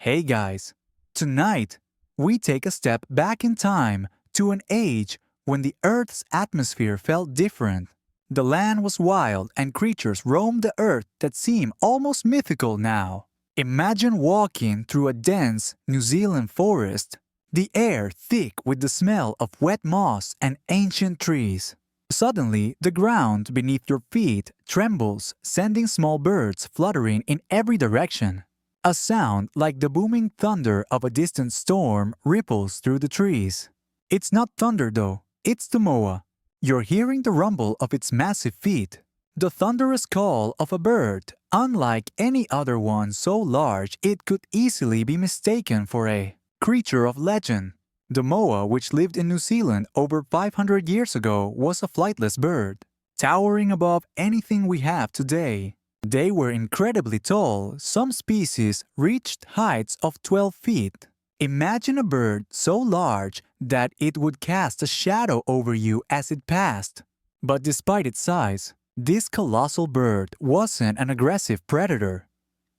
Hey guys, tonight we take a step back in time to an age when the Earth's atmosphere felt different. The land was wild and creatures roamed the earth that seem almost mythical now. Imagine walking through a dense New Zealand forest, the air thick with the smell of wet moss and ancient trees. Suddenly, the ground beneath your feet trembles, sending small birds fluttering in every direction. A sound like the booming thunder of a distant storm ripples through the trees. It's not thunder though, it's the moa. You're hearing the rumble of its massive feet, the thunderous call of a bird, unlike any other one so large it could easily be mistaken for a creature of legend. The moa, which lived in New Zealand over 500 years ago, was a flightless bird, towering above anything we have today. They were incredibly tall. Some species reached heights of 12 feet. Imagine a bird so large that it would cast a shadow over you as it passed. But despite its size, this colossal bird wasn't an aggressive predator.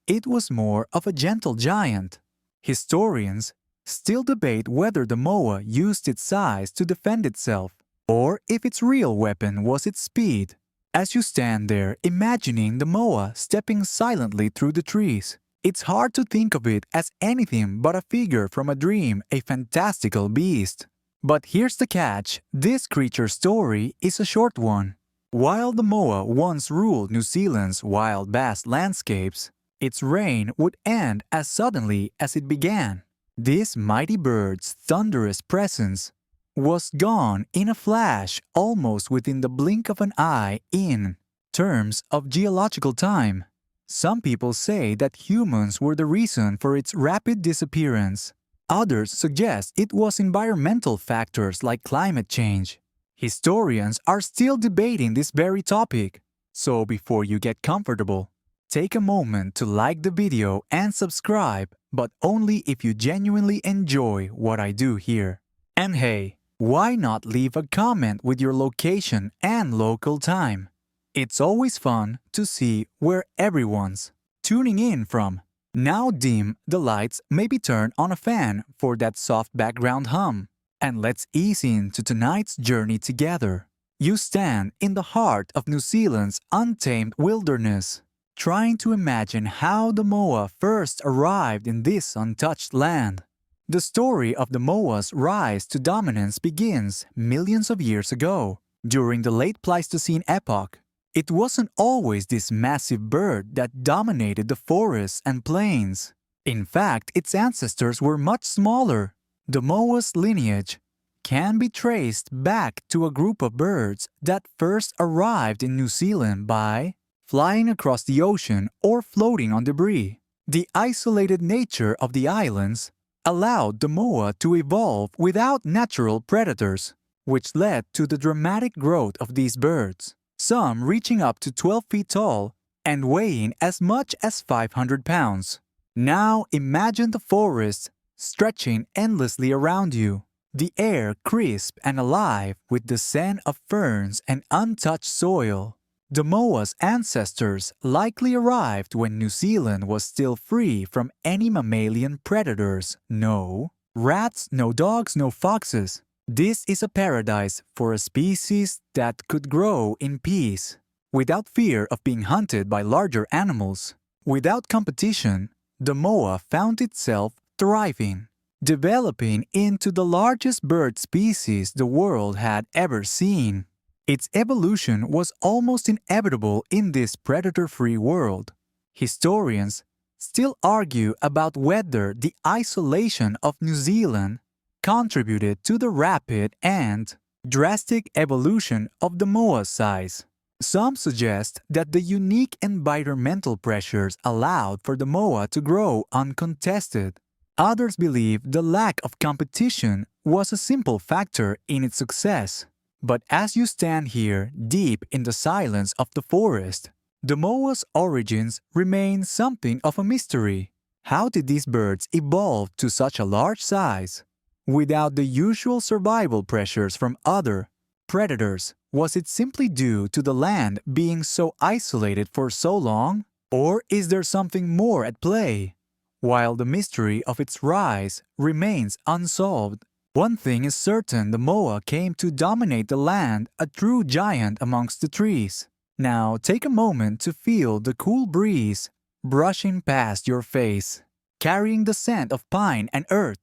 It was more of a gentle giant. Historians still debate whether the moa used its size to defend itself, or if its real weapon was its speed. As you stand there imagining the moa stepping silently through the trees, it's hard to think of it as anything but a figure from a dream, a fantastical beast. But here's the catch, this creature's story is a short one. While the moa once ruled New Zealand's wild vast landscapes, its reign would end as suddenly as it began. This mighty bird's thunderous presence was gone in a flash, almost within the blink of an eye in terms of geological time. Some people say that humans were the reason for its rapid disappearance. Others suggest it was environmental factors like climate change. Historians are still debating this very topic. So before you get comfortable, take a moment to like the video and subscribe, but only if you genuinely enjoy what I do here. And hey, why not leave a comment with your location and local time? It's always fun to see where everyone's tuning in from. Now dim the lights, maybe turn on a fan for that soft background hum. And let's ease into tonight's journey together. You stand in the heart of New Zealand's untamed wilderness, trying to imagine how the moa first arrived in this untouched land. The story of the moa's rise to dominance begins millions of years ago, during the late Pleistocene epoch. It wasn't always this massive bird that dominated the forests and plains. In fact, its ancestors were much smaller. The moa's lineage can be traced back to a group of birds that first arrived in New Zealand by flying across the ocean or floating on debris. The isolated nature of the islands allowed the moa to evolve without natural predators, which led to the dramatic growth of these birds, some reaching up to 12 feet tall and weighing as much as 500 pounds. Now imagine the forest stretching endlessly around you, the air crisp and alive with the scent of ferns and untouched soil. The moa's ancestors likely arrived when New Zealand was still free from any mammalian predators. No rats, no dogs, no foxes. This is a paradise for a species that could grow in peace, without fear of being hunted by larger animals. Without competition, the moa found itself thriving, developing into the largest bird species the world had ever seen. Its evolution was almost inevitable in this predator-free world. Historians still argue about whether the isolation of New Zealand contributed to the rapid and drastic evolution of the moa's size. Some suggest that the unique environmental pressures allowed for the moa to grow uncontested. Others believe the lack of competition was a simple factor in its success. But as you stand here, deep in the silence of the forest, the moa's origins remain something of a mystery. How did these birds evolve to such a large size? Without the usual survival pressures from other predators, was it simply due to the land being so isolated for so long? Or is there something more at play? while the mystery of its rise remains unsolved. One thing is certain: the moa came to dominate the land, a true giant amongst the trees. Now take a moment to feel the cool breeze brushing past your face, carrying the scent of pine and earth.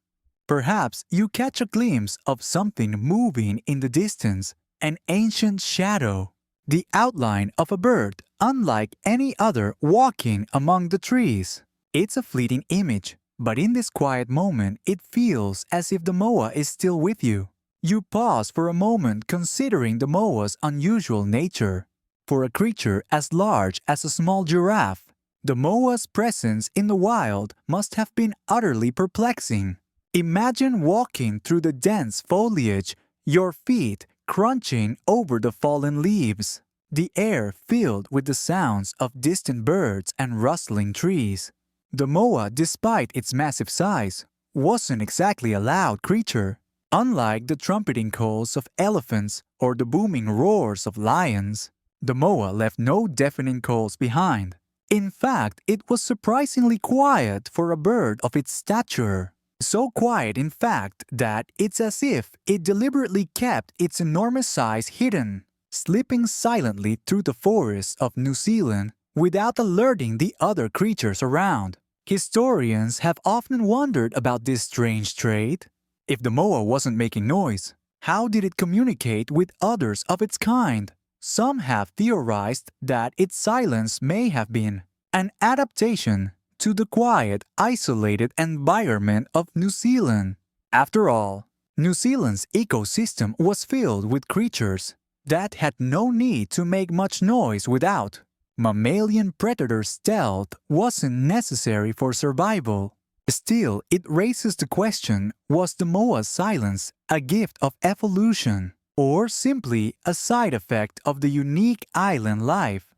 Perhaps you catch a glimpse of something moving in the distance, an ancient shadow, the outline of a bird unlike any other walking among the trees. It's a fleeting image, but in this quiet moment it feels as if the moa is still with you. You pause for a moment considering the moa's unusual nature. For a creature as large as a small giraffe, the moa's presence in the wild must have been utterly perplexing. Imagine walking through the dense foliage, your feet crunching over the fallen leaves, the air filled with the sounds of distant birds and rustling trees. The moa, despite its massive size, wasn't exactly a loud creature. Unlike the trumpeting calls of elephants or the booming roars of lions, the moa left no deafening calls behind. In fact, it was surprisingly quiet for a bird of its stature. So quiet, in fact, that it's as if it deliberately kept its enormous size hidden, slipping silently through the forests of New Zealand without alerting the other creatures around. Historians have often wondered about this strange trait. If the moa wasn't making noise, how did it communicate with others of its kind? Some have theorized that its silence may have been an adaptation to the quiet, isolated environment of New Zealand. After all, New Zealand's ecosystem was filled with creatures that had no need to make much noise without. Mammalian predator stealth wasn't necessary for survival. Still, it raises the question, was the moa's silence a gift of evolution or simply a side effect of the unique island life?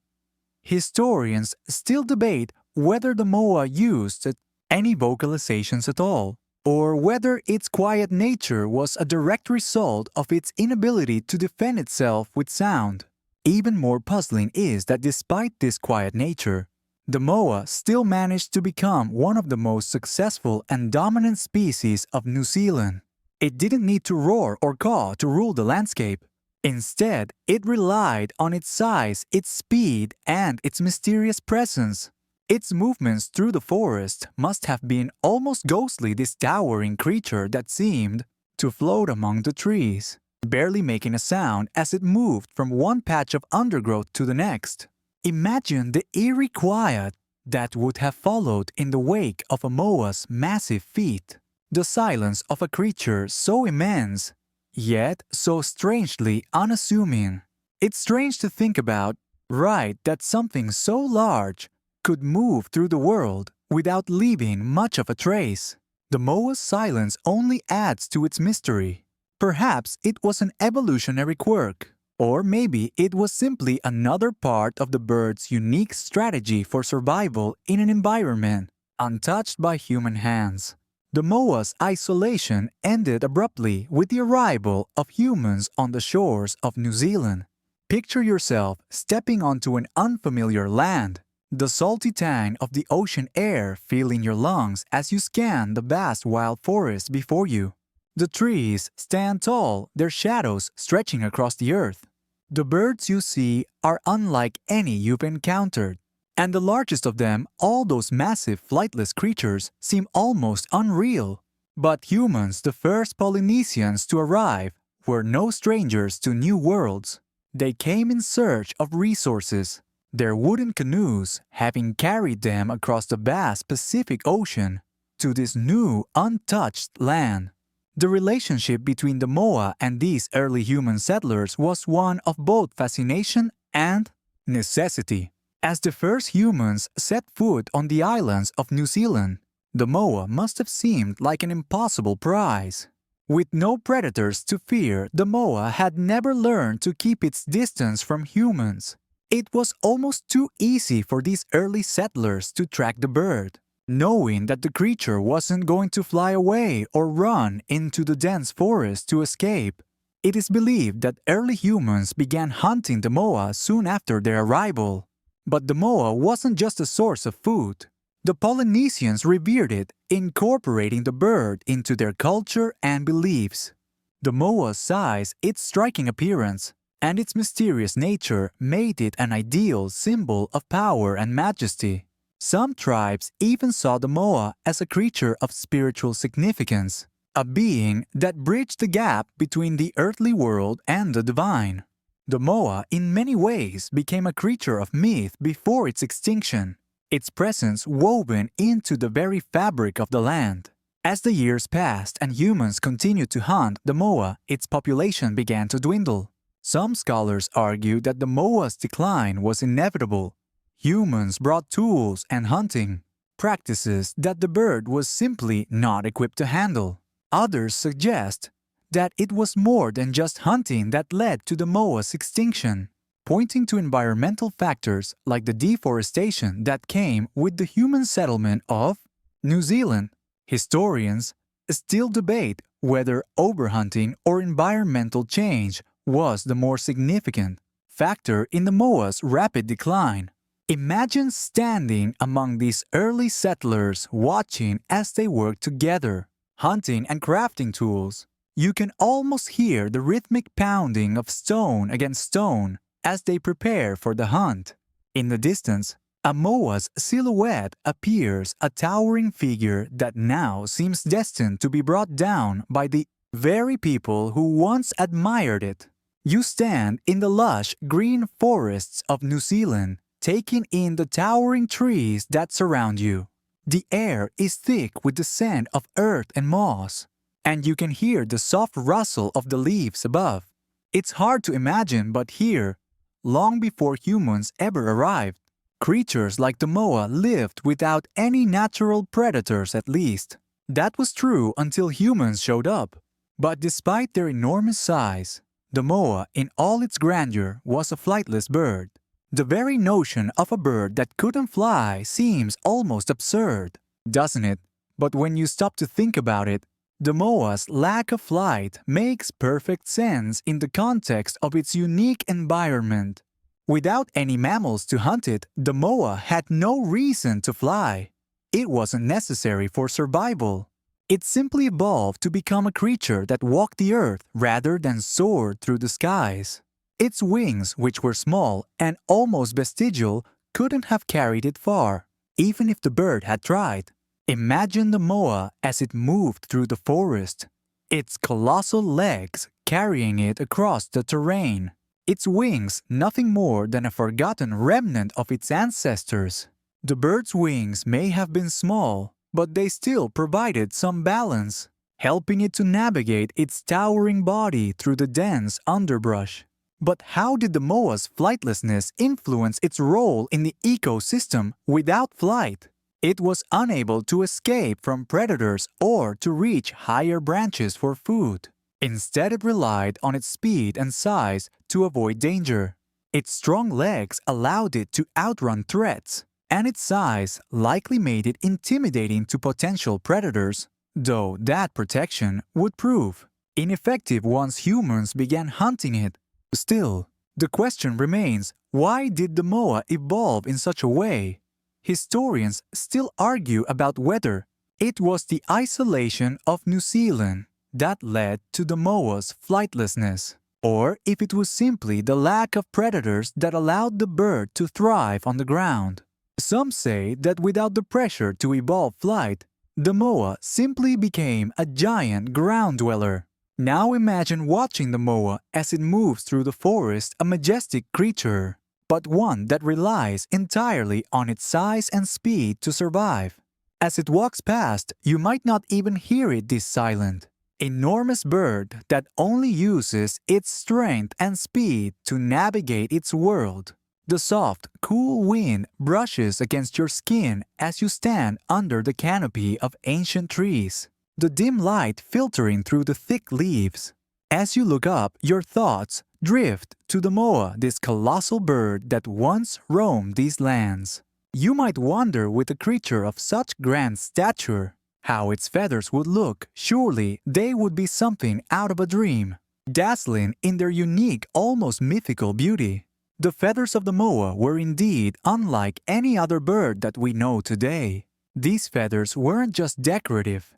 Historians still debate whether the moa used any vocalizations at all, or whether its quiet nature was a direct result of its inability to defend itself with sound. Even more puzzling is that despite this quiet nature, the moa still managed to become one of the most successful and dominant species of New Zealand. It didn't need to roar or caw to rule the landscape. Instead, it relied on its size, its speed, and its mysterious presence. Its movements through the forest must have been almost ghostly, this towering creature that seemed to float among the trees, barely making a sound as it moved from one patch of undergrowth to the next. Imagine the eerie quiet that would have followed in the wake of a moa's massive feet. The silence of a creature so immense, yet so strangely unassuming. It's strange to think about, right, that something so large could move through the world without leaving much of a trace. The moa's silence only adds to its mystery. Perhaps it was an evolutionary quirk, or maybe it was simply another part of the bird's unique strategy for survival in an environment untouched by human hands. The moa's isolation ended abruptly with the arrival of humans on the shores of New Zealand. Picture yourself stepping onto an unfamiliar land, the salty tang of the ocean air filling your lungs as you scan the vast wild forest before you. The trees stand tall, their shadows stretching across the earth. The birds you see are unlike any you've encountered, and the largest of them, all those massive flightless creatures, seem almost unreal. But humans, the first Polynesians to arrive, were no strangers to new worlds. They came in search of resources, their wooden canoes having carried them across the vast Pacific Ocean to this new, untouched land. The relationship between the moa and these early human settlers was one of both fascination and necessity. As the first humans set foot on the islands of New Zealand, the moa must have seemed like an impossible prize. With no predators to fear, the moa had never learned to keep its distance from humans. It was almost too easy for these early settlers to track the bird, knowing that the creature wasn't going to fly away or run into the dense forest to escape. It is believed that early humans began hunting the moa soon after their arrival. But the moa wasn't just a source of food. The Polynesians revered it, incorporating the bird into their culture and beliefs. The moa's size, its striking appearance, and its mysterious nature made it an ideal symbol of power and majesty. Some tribes even saw the moa as a creature of spiritual significance, a being that bridged the gap between the earthly world and the divine. The moa in many ways became a creature of myth before its extinction, its presence woven into the very fabric of the land. As the years passed and humans continued to hunt the moa, its population began to dwindle. Some scholars argue that the moa's decline was inevitable. Humans brought tools and hunting practices that the bird was simply not equipped to handle. Others suggest that it was more than just hunting that led to the moa's extinction, pointing to environmental factors like the deforestation that came with the human settlement of New Zealand. Historians still debate whether overhunting or environmental change was the more significant factor in the moa's rapid decline. Imagine standing among these early settlers watching as they worked together, hunting and crafting tools. You can almost hear the rhythmic pounding of stone against stone as they prepare for the hunt. In the distance, a moa's silhouette appears, a towering figure that now seems destined to be brought down by the very people who once admired it. You stand in the lush green forests of New Zealand, taking in the towering trees that surround you. The air is thick with the scent of earth and moss, and you can hear the soft rustle of the leaves above. It's hard to imagine, but here, long before humans ever arrived, creatures like the moa lived without any natural predators at least. That was true until humans showed up. But despite their enormous size, the moa in all its grandeur was a flightless bird. The very notion of a bird that couldn't fly seems almost absurd, doesn't it? But when you stop to think about it, the moa's lack of flight makes perfect sense in the context of its unique environment. Without any mammals to hunt it, the moa had no reason to fly. It wasn't necessary for survival. It simply evolved to become a creature that walked the earth rather than soared through the skies. Its wings, which were small and almost vestigial, couldn't have carried it far, even if the bird had tried. Imagine the moa as it moved through the forest, its colossal legs carrying it across the terrain, its wings nothing more than a forgotten remnant of its ancestors. The bird's wings may have been small, but they still provided some balance, helping it to navigate its towering body through the dense underbrush. But how did the moa's flightlessness influence its role in the ecosystem without flight? It was unable to escape from predators or to reach higher branches for food. Instead, it relied on its speed and size to avoid danger. Its strong legs allowed it to outrun threats, and its size likely made it intimidating to potential predators, though that protection would prove ineffective once humans began hunting it. Still, the question remains, why did the moa evolve in such a way? Historians still argue about whether it was the isolation of New Zealand that led to the moa's flightlessness, or if it was simply the lack of predators that allowed the bird to thrive on the ground. Some say that without the pressure to evolve flight, the moa simply became a giant ground dweller. Now imagine watching the moa as it moves through the forest, a majestic creature, but one that relies entirely on its size and speed to survive. As it walks past, you might not even hear it this silent, enormous bird that only uses its strength and speed to navigate its world. The soft, cool wind brushes against your skin as you stand under the canopy of ancient trees, the dim light filtering through the thick leaves. As you look up, your thoughts drift to the moa, this colossal bird that once roamed these lands. You might wonder, with a creature of such grand stature, how its feathers would look. Surely they would be something out of a dream, dazzling in their unique, almost mythical beauty. The feathers of the moa were indeed unlike any other bird that we know today. These feathers weren't just decorative.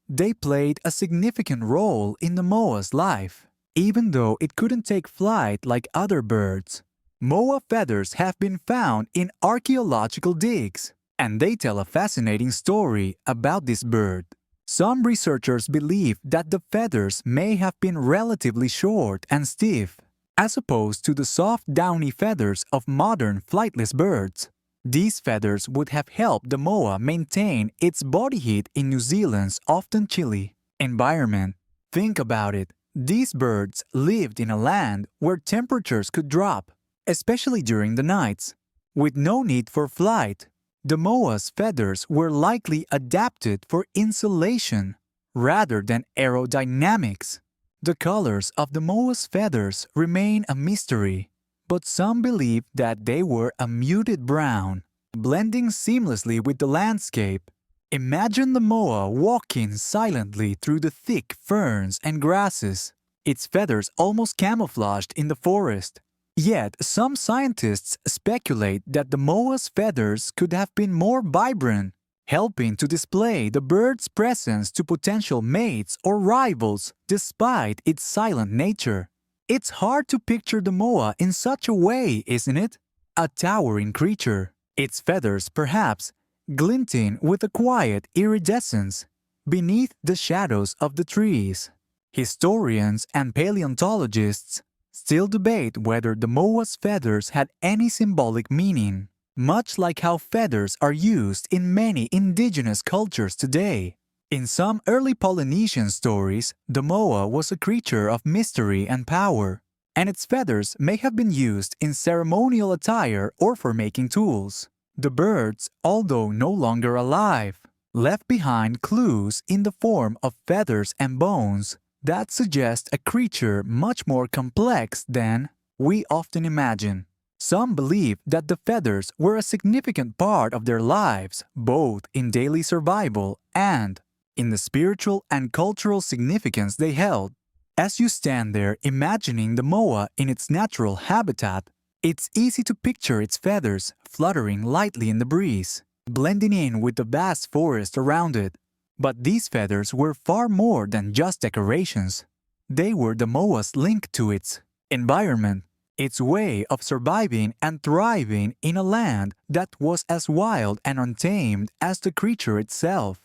They played a significant role in the moa's life. Even though it couldn't take flight like other birds, moa feathers have been found in archaeological digs, and they tell a fascinating story about this bird. Some researchers believe that the feathers may have been relatively short and stiff, as opposed to the soft downy feathers of modern flightless birds. These feathers would have helped the moa maintain its body heat in New Zealand's often chilly environment. Think about it. These birds lived in a land where temperatures could drop, especially during the nights. With no need for flight, the moa's feathers were likely adapted for insulation rather than aerodynamics. The colors of the moa's feathers remain a mystery, but some believe that they were a muted brown, blending seamlessly with the landscape. Imagine the moa walking silently through the thick ferns and grasses, its feathers almost camouflaged in the forest. Yet, some scientists speculate that the moa's feathers could have been more vibrant, helping to display the bird's presence to potential mates or rivals despite its silent nature. It's hard to picture the moa in such a way, isn't it? A towering creature, its feathers perhaps glinting with a quiet iridescence beneath the shadows of the trees. Historians and paleontologists still debate whether the moa's feathers had any symbolic meaning, much like how feathers are used in many indigenous cultures today. In some early Polynesian stories, the moa was a creature of mystery and power, and its feathers may have been used in ceremonial attire or for making tools. The birds, although no longer alive, left behind clues in the form of feathers and bones that suggest a creature much more complex than we often imagine. Some believe that the feathers were a significant part of their lives, both in daily survival and in the spiritual and cultural significance they held. As you stand there imagining the moa in its natural habitat, it's easy to picture its feathers fluttering lightly in the breeze, blending in with the vast forest around it. But these feathers were far more than just decorations. They were the moa's link to its environment, its way of surviving and thriving in a land that was as wild and untamed as the creature itself.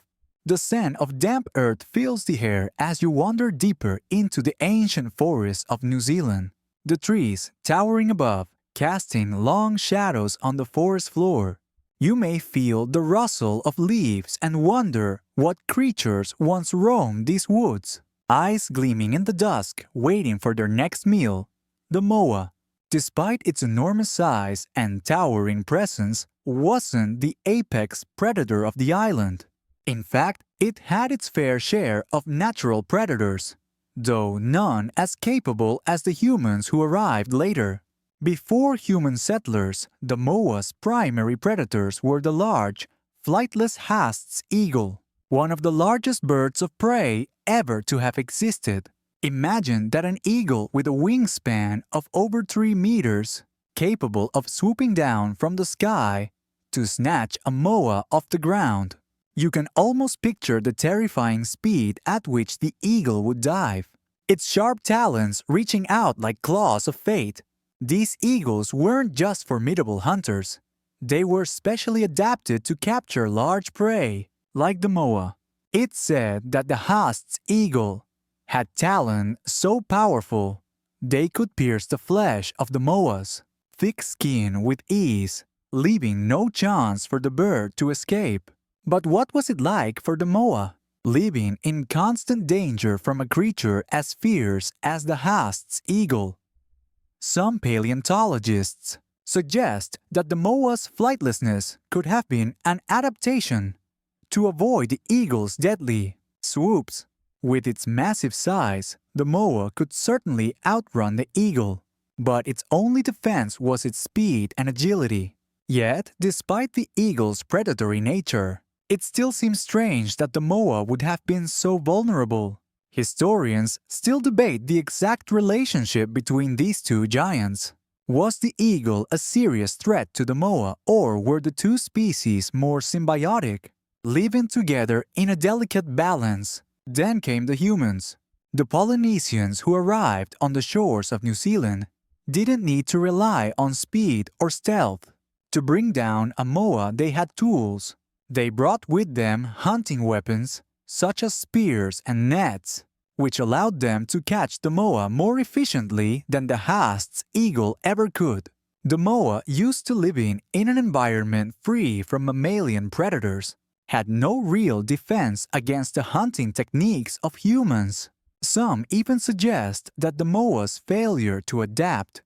The scent of damp earth fills the air as you wander deeper into the ancient forests of New Zealand. The trees, towering above, casting long shadows on the forest floor. You may feel the rustle of leaves and wonder what creatures once roamed these woods. Eyes gleaming in the dusk, waiting for their next meal. The moa, despite its enormous size and towering presence, wasn't the apex predator of the island. In fact, it had its fair share of natural predators, though none as capable as the humans who arrived later. Before human settlers, the moa's primary predators were the large, flightless Haast's eagle, one of the largest birds of prey ever to have existed. Imagine that an eagle with a wingspan of over 3 meters, capable of swooping down from the sky to snatch a moa off the ground. You can almost picture the terrifying speed at which the eagle would dive, its sharp talons reaching out like claws of fate. These eagles weren't just formidable hunters. They were specially adapted to capture large prey, like the moa. It's said that the Haast's eagle had talons so powerful they could pierce the flesh of the moa's thick skin with ease, leaving no chance for the bird to escape. But what was it like for the moa, living in constant danger from a creature as fierce as the Haast's eagle? Some paleontologists suggest that the moa's flightlessness could have been an adaptation to avoid the eagle's deadly swoops. With its massive size, the moa could certainly outrun the eagle, but its only defense was its speed and agility. Yet, despite the eagle's predatory nature, it still seems strange that the moa would have been so vulnerable. Historians still debate the exact relationship between these two giants. Was the eagle a serious threat to the moa, or were the two species more symbiotic? living together in a delicate balance. Then came the humans. The Polynesians who arrived on the shores of New Zealand didn't need to rely on speed or stealth. To bring down a moa, they had tools. They brought with them hunting weapons such as spears and nets, which allowed them to catch the moa more efficiently than the Haast's eagle ever could. The moa, used to living in an environment free from mammalian predators, had no real defense against the hunting techniques of humans. Some even suggest that the moa's failure to adapt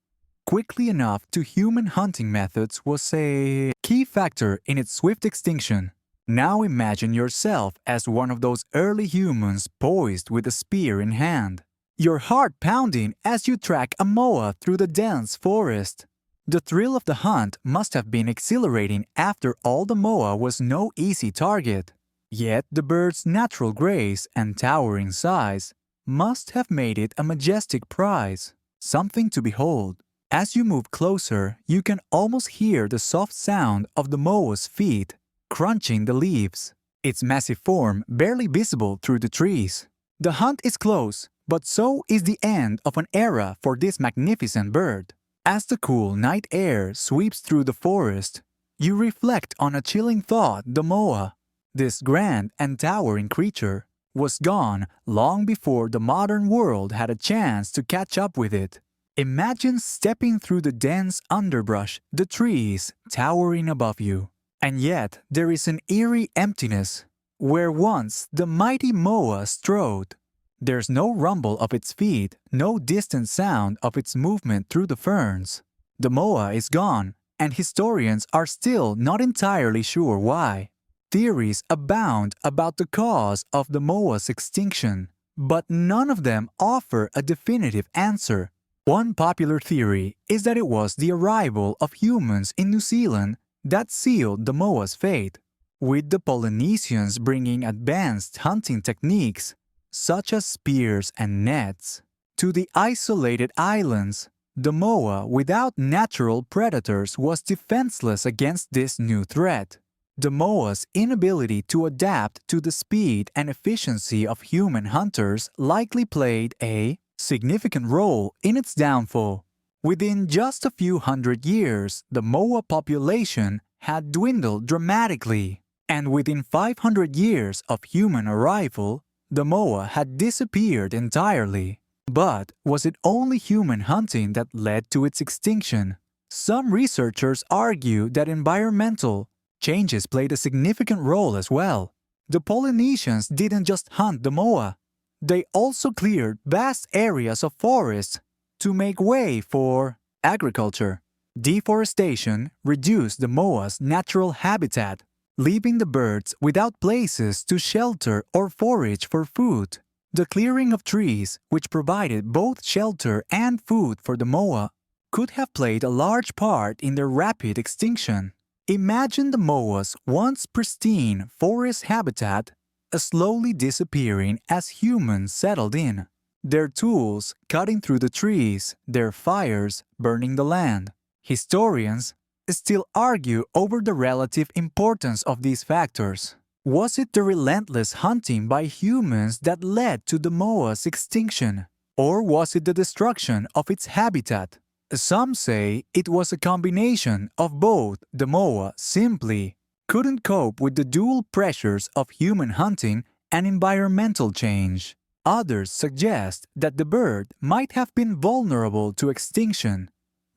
quickly enough to human hunting methods was a key factor in its swift extinction. Now imagine yourself as one of those early humans poised with a spear in hand, your heart pounding as you track a moa through the dense forest. The thrill of the hunt must have been exhilarating. After all, the moa was no easy target. Yet the bird's natural grace and towering size must have made it a majestic prize, something to behold. As you move closer, you can almost hear the soft sound of the moa's feet crunching the leaves, its massive form barely visible through the trees. The hunt is close, but so is the end of an era for this magnificent bird. As the cool night air sweeps through the forest, you reflect on a chilling thought. The moa, this grand and towering creature, was gone long before the modern world had a chance to catch up with it. Imagine stepping through the dense underbrush, the trees towering above you. And yet there is an eerie emptiness. Where once the mighty moa strode, there's no rumble of its feet, no distant sound of its movement through the ferns. The moa is gone, and historians are still not entirely sure why. Theories abound about the cause of the moa's extinction, but none of them offer a definitive answer. One popular theory is that it was the arrival of humans in New Zealand that sealed the moa's fate, with the Polynesians bringing advanced hunting techniques, such as spears and nets, to the isolated islands. The moa, without natural predators, was defenseless against this new threat. The moa's inability to adapt to the speed and efficiency of human hunters likely played a significant role in its downfall. Within just a few hundred years, the moa population had dwindled dramatically, and within 500 years of human arrival, the moa had disappeared entirely. But was it only human hunting that led to its extinction? Some researchers argue that environmental changes played a significant role as well. The Polynesians didn't just hunt the moa, they also cleared vast areas of forests to make way for agriculture. Deforestation reduced the moa's natural habitat, leaving the birds without places to shelter or forage for food. The clearing of trees, which provided both shelter and food for the moa, could have played a large part in their rapid extinction. Imagine the moa's once pristine forest habitat slowly disappearing as humans settled in. Their tools cutting through the trees, their fires burning the land. Historians still argue over the relative importance of these factors. Was it the relentless hunting by humans that led to the moa's extinction? Or was it the destruction of its habitat? Some say it was a combination of both. The moa simply couldn't cope with the dual pressures of human hunting and environmental change. Others suggest that the bird might have been vulnerable to extinction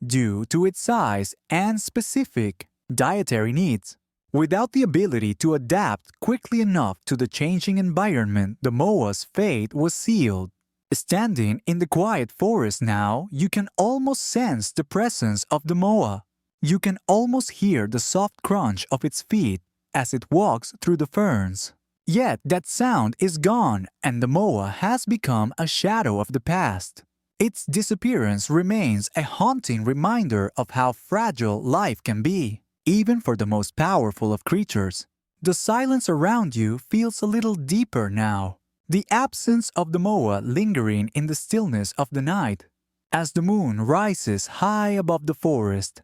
due to its size and specific dietary needs. Without the ability to adapt quickly enough to the changing environment, the moa's fate was sealed. Standing in the quiet forest now, you can almost sense the presence of the moa. You can almost hear the soft crunch of its feet as it walks through the ferns. Yet that sound is gone, and the moa has become a shadow of the past. Its disappearance remains a haunting reminder of how fragile life can be, even for the most powerful of creatures. The silence around you feels a little deeper now, the absence of the moa lingering in the stillness of the night. As the moon rises high above the forest,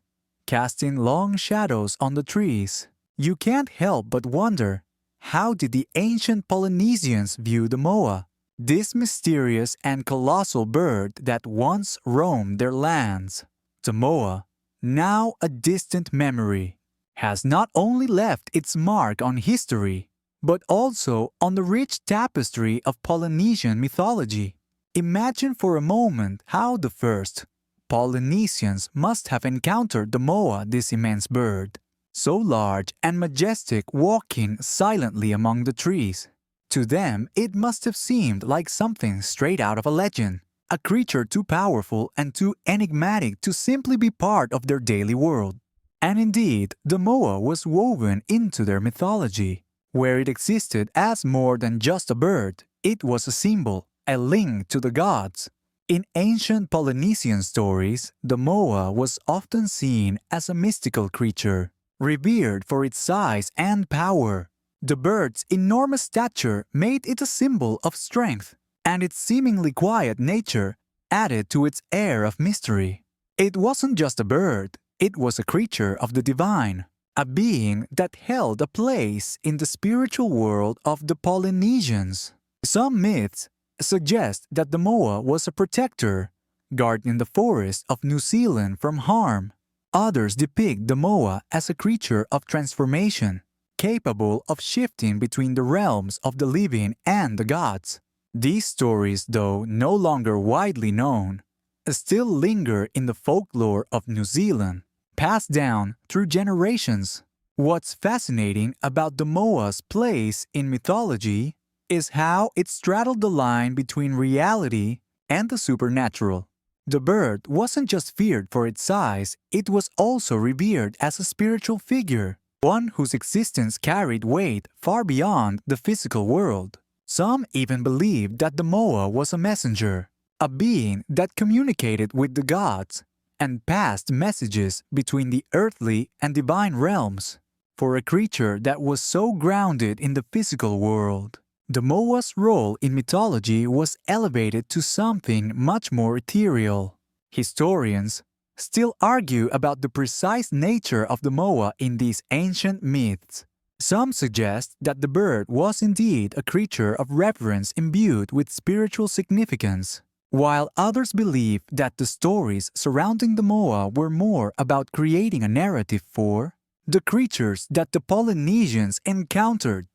casting long shadows on the trees, you can't help but wonder, How did the ancient Polynesians view the moa, this mysterious and colossal bird that once roamed their lands? The moa, now a distant memory, has not only left its mark on history, but also on the rich tapestry of Polynesian mythology. Imagine for a moment how the first Polynesians must have encountered the moa, this immense bird, so large and majestic, walking silently among the trees. To them, it must have seemed like something straight out of a legend, a creature too powerful and too enigmatic to simply be part of their daily world. And indeed, the moa was woven into their mythology, where it existed as more than just a bird. It was a symbol, a link to the gods. In ancient Polynesian stories, the moa was often seen as a mystical creature, revered for its size and power. The bird's enormous stature made it a symbol of strength, and its seemingly quiet nature added to its air of mystery. It wasn't just a bird, it was a creature of the divine, a being that held a place in the spiritual world of the Polynesians. Some myths suggest that the moa was a protector, guarding the forests of New Zealand from harm. Others depict the moa as a creature of transformation, capable of shifting between the realms of the living and the gods. These stories, though no longer widely known, still linger in the folklore of New Zealand, passed down through generations. What's fascinating about the moa's place in mythology is how it straddled the line between reality and the supernatural. The bird wasn't just feared for its size, it was also revered as a spiritual figure, one whose existence carried weight far beyond the physical world. Some even believed that the moa was a messenger, a being that communicated with the gods and passed messages between the earthly and divine realms. For a creature that was so grounded in the physical world, the moa's role in mythology was elevated to something much more ethereal. Historians still argue about the precise nature of the moa in these ancient myths. Some suggest that the bird was indeed a creature of reverence imbued with spiritual significance, while others believe that the stories surrounding the moa were more about creating a narrative for the creatures that the Polynesians encountered.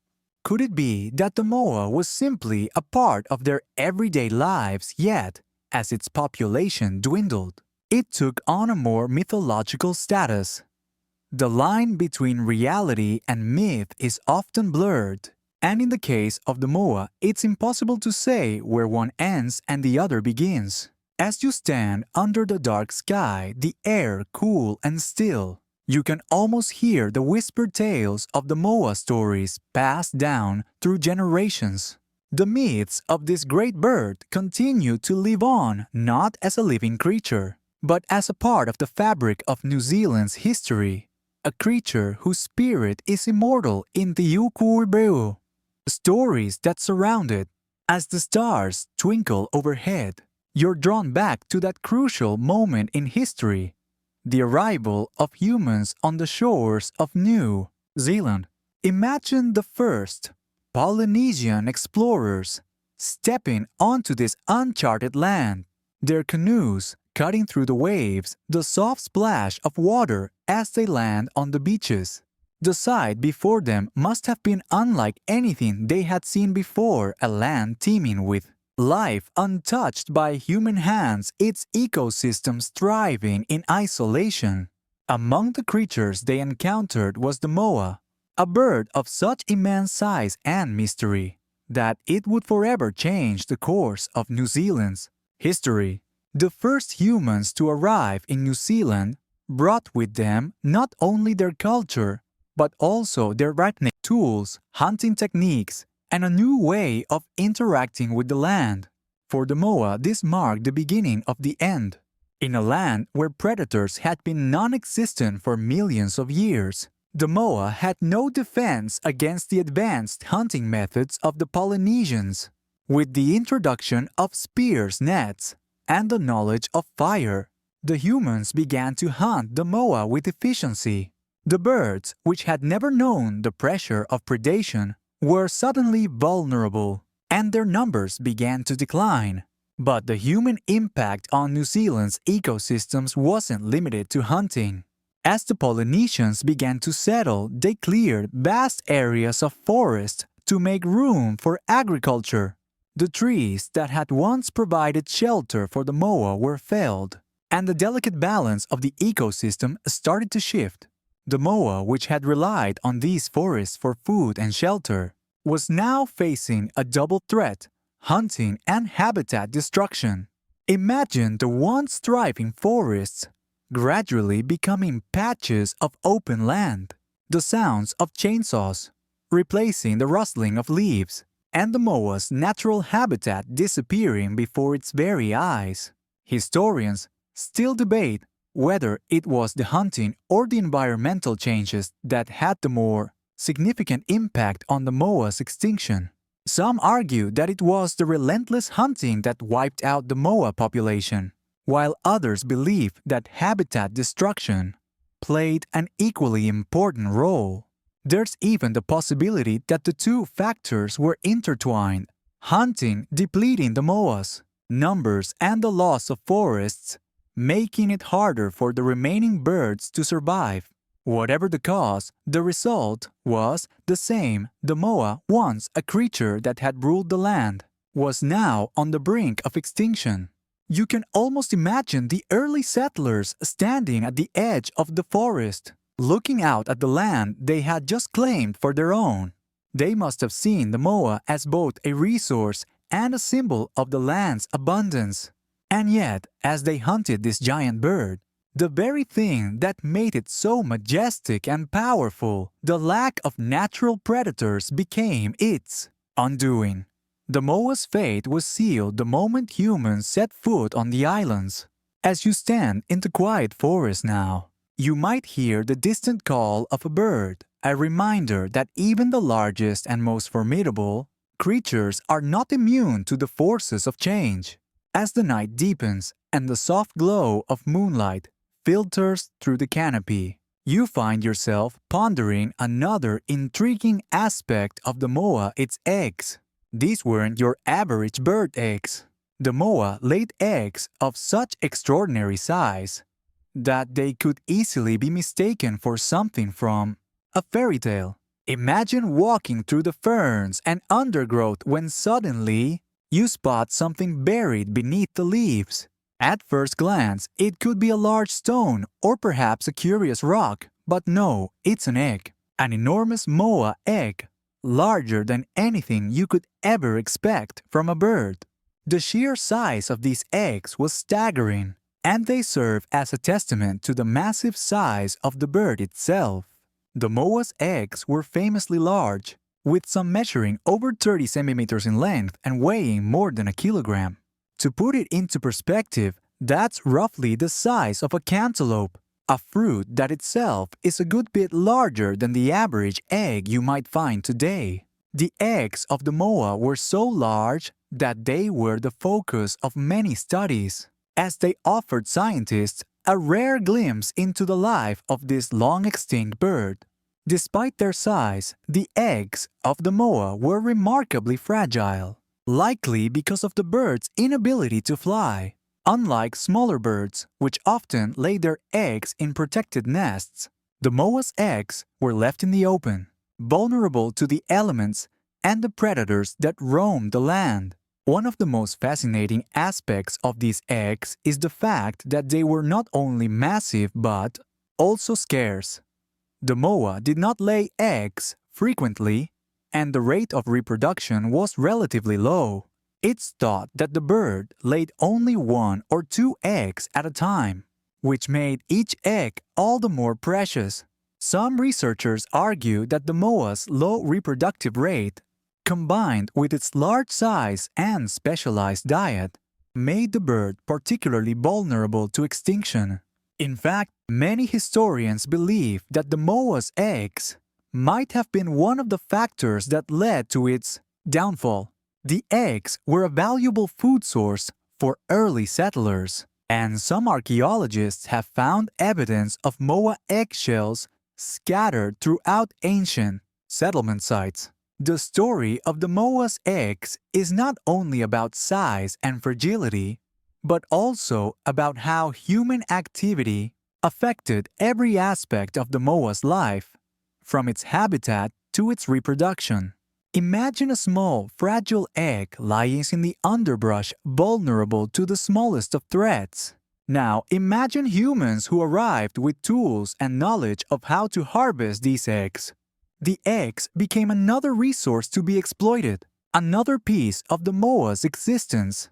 Could it be that the moa was simply a part of their everyday lives, yet, as its population dwindled, it took on a more mythological status? The line between reality and myth is often blurred, and in the case of the moa, it's impossible to say where one ends and the other begins. As you stand under the dark sky, the air cool and still, you can almost hear the whispered tales of the moa stories passed down through generations. The myths of this great bird continue to live on not as a living creature, but as a part of the fabric of New Zealand's history. A creature whose spirit is immortal in the Yukurbeu. Stories that surround it. As the stars twinkle overhead, you're drawn back to that crucial moment in history, the arrival of humans on the shores of New Zealand. Imagine the first Polynesian explorers stepping onto this uncharted land, their canoes cutting through the waves, the soft splash of water as they land on the beaches. The sight before them must have been unlike anything they had seen before, a land teeming with life untouched by human hands, its ecosystems thriving in isolation. Among the creatures they encountered was the moa, a bird of such immense size and mystery that it would forever change the course of New Zealand's history. The first humans to arrive in New Zealand brought with them not only their culture, but also their rapid tools, hunting techniques, and a new way of interacting with the land. For the moa, this marked the beginning of the end. In a land where predators had been non-existent for millions of years, the moa had no defense against the advanced hunting methods of the Polynesians. With the introduction of spears, nets, and the knowledge of fire, the humans began to hunt the moa with efficiency. The birds, which had never known the pressure of predation, were suddenly vulnerable, and their numbers began to decline. But the human impact on New Zealand's ecosystems wasn't limited to hunting. As the Polynesians began to settle, they cleared vast areas of forest to make room for agriculture. The trees that had once provided shelter for the moa were felled, and the delicate balance of the ecosystem started to shift. The moa, which had relied on these forests for food and shelter, was now facing a double threat: hunting and habitat destruction. Imagine the once thriving forests gradually becoming patches of open land, the sounds of chainsaws replacing the rustling of leaves, and the moa's natural habitat disappearing before its very eyes. Historians still debate whether it was the hunting or the environmental changes that had the more significant impact on the moa's extinction. Some argue that it was the relentless hunting that wiped out the moa population, while others believe that habitat destruction played an equally important role. There's even the possibility that the two factors were intertwined: hunting depleting the moa's numbers and the loss of forests, making it harder for the remaining birds to survive. Whatever the cause, the result was the same. The moa, once a creature that had ruled the land, was now on the brink of extinction. You can almost imagine the early settlers standing at the edge of the forest, looking out at the land they had just claimed for their own. They must have seen the moa as both a resource and a symbol of the land's abundance. And yet, as they hunted this giant bird, the very thing that made it so majestic and powerful, the lack of natural predators, became its undoing. The moa's fate was sealed the moment humans set foot on the islands. As you stand in the quiet forest now, you might hear the distant call of a bird, a reminder that even the largest and most formidable creatures are not immune to the forces of change. As the night deepens and the soft glow of moonlight filters through the canopy, you find yourself pondering another intriguing aspect of the moa: its eggs. These weren't your average bird eggs. The moa laid eggs of such extraordinary size that they could easily be mistaken for something from a fairy tale. Imagine walking through the ferns and undergrowth when suddenly you spot something buried beneath the leaves. At first glance, it could be a large stone or perhaps a curious rock, but no, it's an egg. An enormous moa egg, larger than anything you could ever expect from a bird. The sheer size of these eggs was staggering, and they serve as a testament to the massive size of the bird itself. The moa's eggs were famously large, with some measuring over 30 centimeters in length and weighing more than a kilogram. To put it into perspective, that's roughly the size of a cantaloupe, a fruit that itself is a good bit larger than the average egg you might find today. The eggs of the moa were so large that they were the focus of many studies, as they offered scientists a rare glimpse into the life of this long-extinct bird. Despite their size, the eggs of the moa were remarkably fragile, likely because of the bird's inability to fly. Unlike smaller birds, which often lay their eggs in protected nests, the moa's eggs were left in the open, vulnerable to the elements and the predators that roamed the land. One of the most fascinating aspects of these eggs is the fact that they were not only massive but also scarce. The moa did not lay eggs frequently, and the rate of reproduction was relatively low. It's thought that the bird laid only 1 or 2 eggs at a time, which made each egg all the more precious. Some researchers argue that the moa's low reproductive rate, combined with its large size and specialized diet, made the bird particularly vulnerable to extinction. In fact, many historians believe that the moa's eggs might have been one of the factors that led to its downfall. The eggs were a valuable food source for early settlers, and some archaeologists have found evidence of moa eggshells scattered throughout ancient settlement sites. The story of the moa's eggs is not only about size and fragility, but also about how human activity affected every aspect of the moa's life, from its habitat to its reproduction. Imagine a small, fragile egg lying in the underbrush, vulnerable to the smallest of threats. Now, imagine humans who arrived with tools and knowledge of how to harvest these eggs. The eggs became another resource to be exploited, another piece of the moa's existence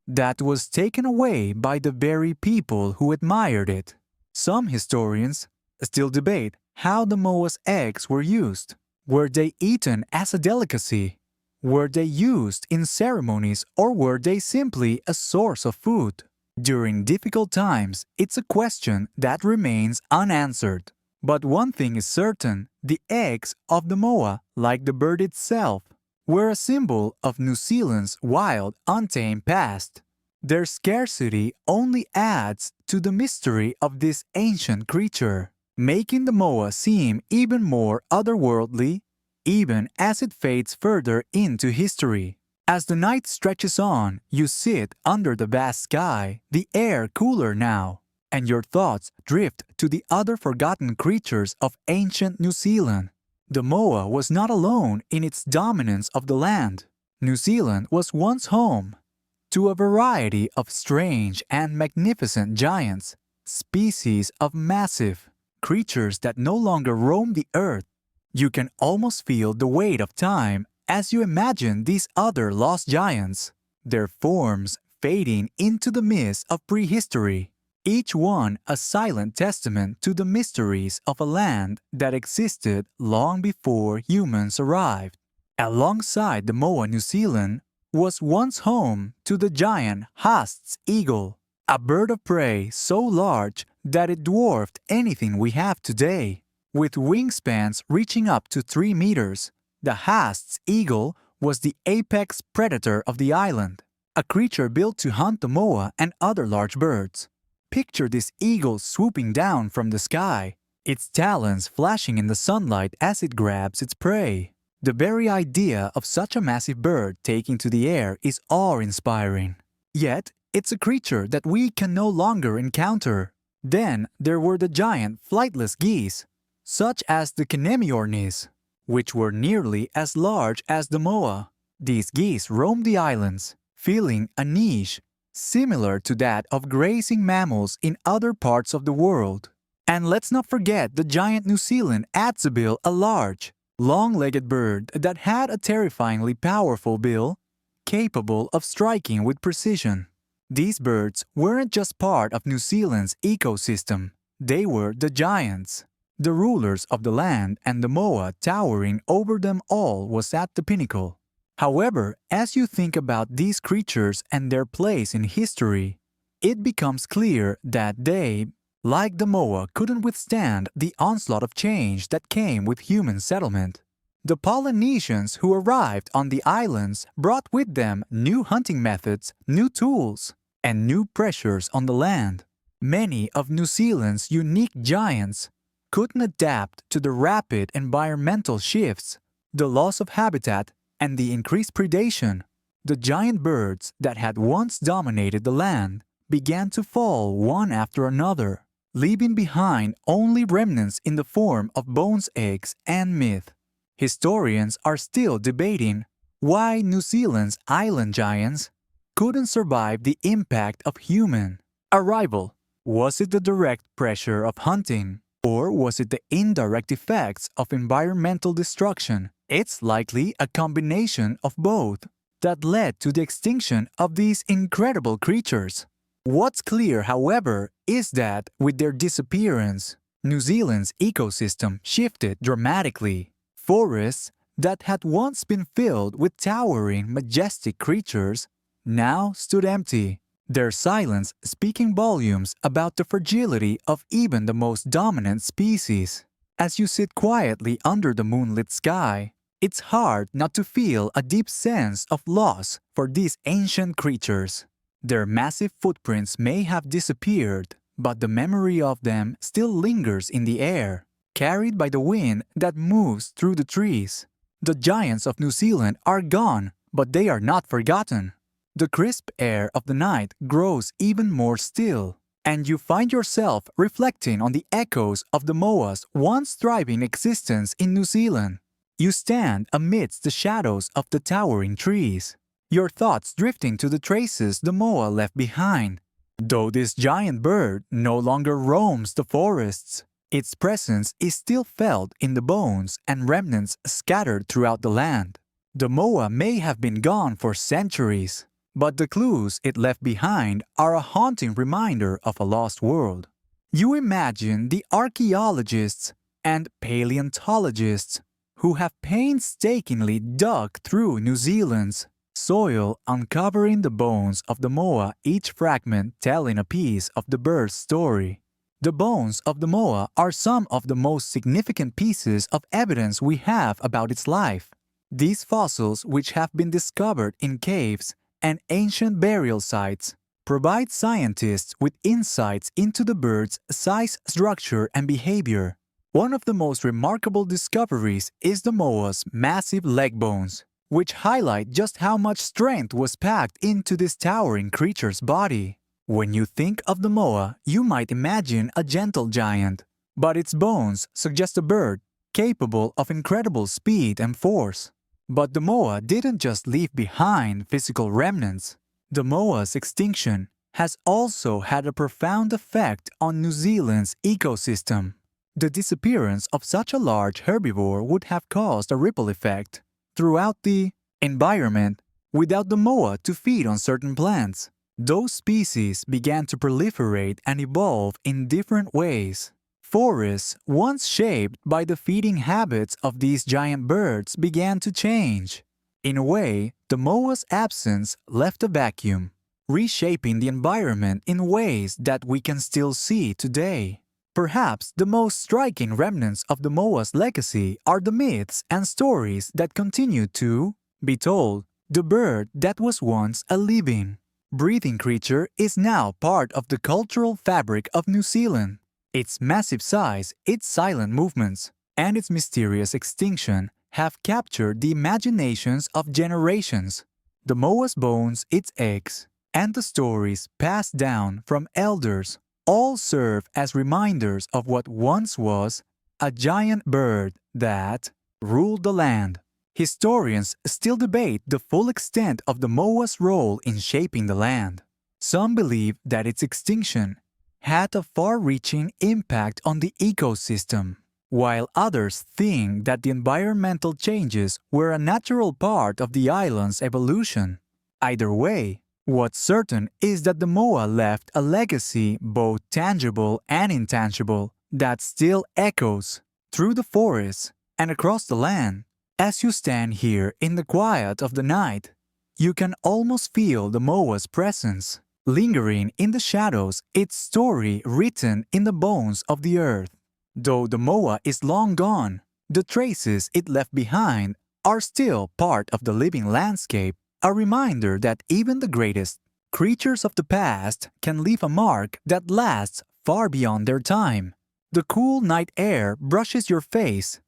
that was taken away by the very people who admired it. Some historians still debate how the moa's eggs were used. Were they eaten as a delicacy? Were they used in ceremonies, or were they simply a source of food? During difficult times, it's a question that remains unanswered. But one thing is certain, the eggs of the moa, like the bird itself, were a symbol of New Zealand's wild, untamed past. Their scarcity only adds to the mystery of this ancient creature, making the moa seem even more otherworldly, even as it fades further into history. As the night stretches on, you sit under the vast sky, the air cooler now, and your thoughts drift to the other forgotten creatures of ancient New Zealand. The moa was not alone in its dominance of the land. New Zealand was once home to a variety of strange and magnificent giants, species of massive creatures that no longer roam the earth. You can almost feel the weight of time as you imagine these other lost giants, their forms fading into the mist of prehistory, each one a silent testament to the mysteries of a land that existed long before humans arrived. Alongside the moa, New Zealand was once home to the giant Haast's eagle, a bird of prey so large that it dwarfed anything we have today. With wingspans reaching up to 3 meters, the Haast's eagle was the apex predator of the island, a creature built to hunt the moa and other large birds. Picture this eagle swooping down from the sky, its talons flashing in the sunlight as it grabs its prey. The very idea of such a massive bird taking to the air is awe-inspiring. Yet, it's a creature that we can no longer encounter. Then there were the giant flightless geese, such as the Kinemiornis, which were nearly as large as the moa. These geese roamed the islands, filling a niche similar to that of grazing mammals in other parts of the world. And let's not forget the giant New Zealand Atsabil, a large, long-legged bird that had a terrifyingly powerful bill, capable of striking with precision. These birds weren't just part of New Zealand's ecosystem, they were the giants. The rulers of the land, and the moa towering over them all was at the pinnacle. However, as you think about these creatures and their place in history, it becomes clear that they, like the moa, couldn't withstand the onslaught of change that came with human settlement. The Polynesians who arrived on the islands brought with them new hunting methods, new tools, and new pressures on the land. Many of New Zealand's unique giants couldn't adapt to the rapid environmental shifts, the loss of habitat, and the increased predation. The giant birds that had once dominated the land began to fall one after another, leaving behind only remnants in the form of bones, eggs, and myth. Historians are still debating why New Zealand's island giants couldn't survive the impact of human arrival. Was it the direct pressure of hunting, or was it the indirect effects of environmental destruction? It's likely a combination of both that led to the extinction of these incredible creatures. What's clear, however, is that with their disappearance, New Zealand's ecosystem shifted dramatically. Forests that had once been filled with towering, majestic creatures now stood empty, their silence speaking volumes about the fragility of even the most dominant species. As you sit quietly under the moonlit sky, it's hard not to feel a deep sense of loss for these ancient creatures. Their massive footprints may have disappeared, but the memory of them still lingers in the air, carried by the wind that moves through the trees. The giants of New Zealand are gone, but they are not forgotten. The crisp air of the night grows even more still, and you find yourself reflecting on the echoes of the moa's once thriving existence in New Zealand. You stand amidst the shadows of the towering trees, your thoughts drifting to the traces the moa left behind. Though this giant bird no longer roams the forests, its presence is still felt in the bones and remnants scattered throughout the land. The moa may have been gone for centuries, but the clues it left behind are a haunting reminder of a lost world. You imagine the archaeologists and paleontologists who have painstakingly dug through New Zealand's soil, uncovering the bones of the moa, each fragment telling a piece of the bird's story. The bones of the moa are some of the most significant pieces of evidence we have about its life. These fossils, which have been discovered in caves and ancient burial sites, provide scientists with insights into the bird's size, structure, and behavior. One of the most remarkable discoveries is the moa's massive leg bones, which highlight just how much strength was packed into this towering creature's body. When you think of the moa, you might imagine a gentle giant, but its bones suggest a bird capable of incredible speed and force. But the moa didn't just leave behind physical remnants. The moa's extinction has also had a profound effect on New Zealand's ecosystem. The disappearance of such a large herbivore would have caused a ripple effect throughout the environment. Without the moa to feed on certain plants, those species began to proliferate and evolve in different ways. Forests, once shaped by the feeding habits of these giant birds, began to change. In a way, the moa's absence left a vacuum, reshaping the environment in ways that we can still see today. Perhaps the most striking remnants of the moa's legacy are the myths and stories that continue to be told. The bird that was once a living, breathing creature is now part of the cultural fabric of New Zealand. Its massive size, its silent movements, and its mysterious extinction have captured the imaginations of generations. The moa's bones, its eggs, and the stories passed down from elders all serve as reminders of what once was a giant bird that ruled the land. Historians still debate the full extent of the moa's role in shaping the land. Some believe that its extinction had a far-reaching impact on the ecosystem, while others think that the environmental changes were a natural part of the island's evolution. Either way, what's certain is that the moa left a legacy, both tangible and intangible, that still echoes through the forests and across the land. As you stand here in the quiet of the night, you can almost feel the moa's presence, lingering in the shadows, its story written in the bones of the earth. Though the moa is long gone, the traces it left behind are still part of the living landscape, a reminder that even the greatest creatures of the past can leave a mark that lasts far beyond their time. The cool night air brushes your face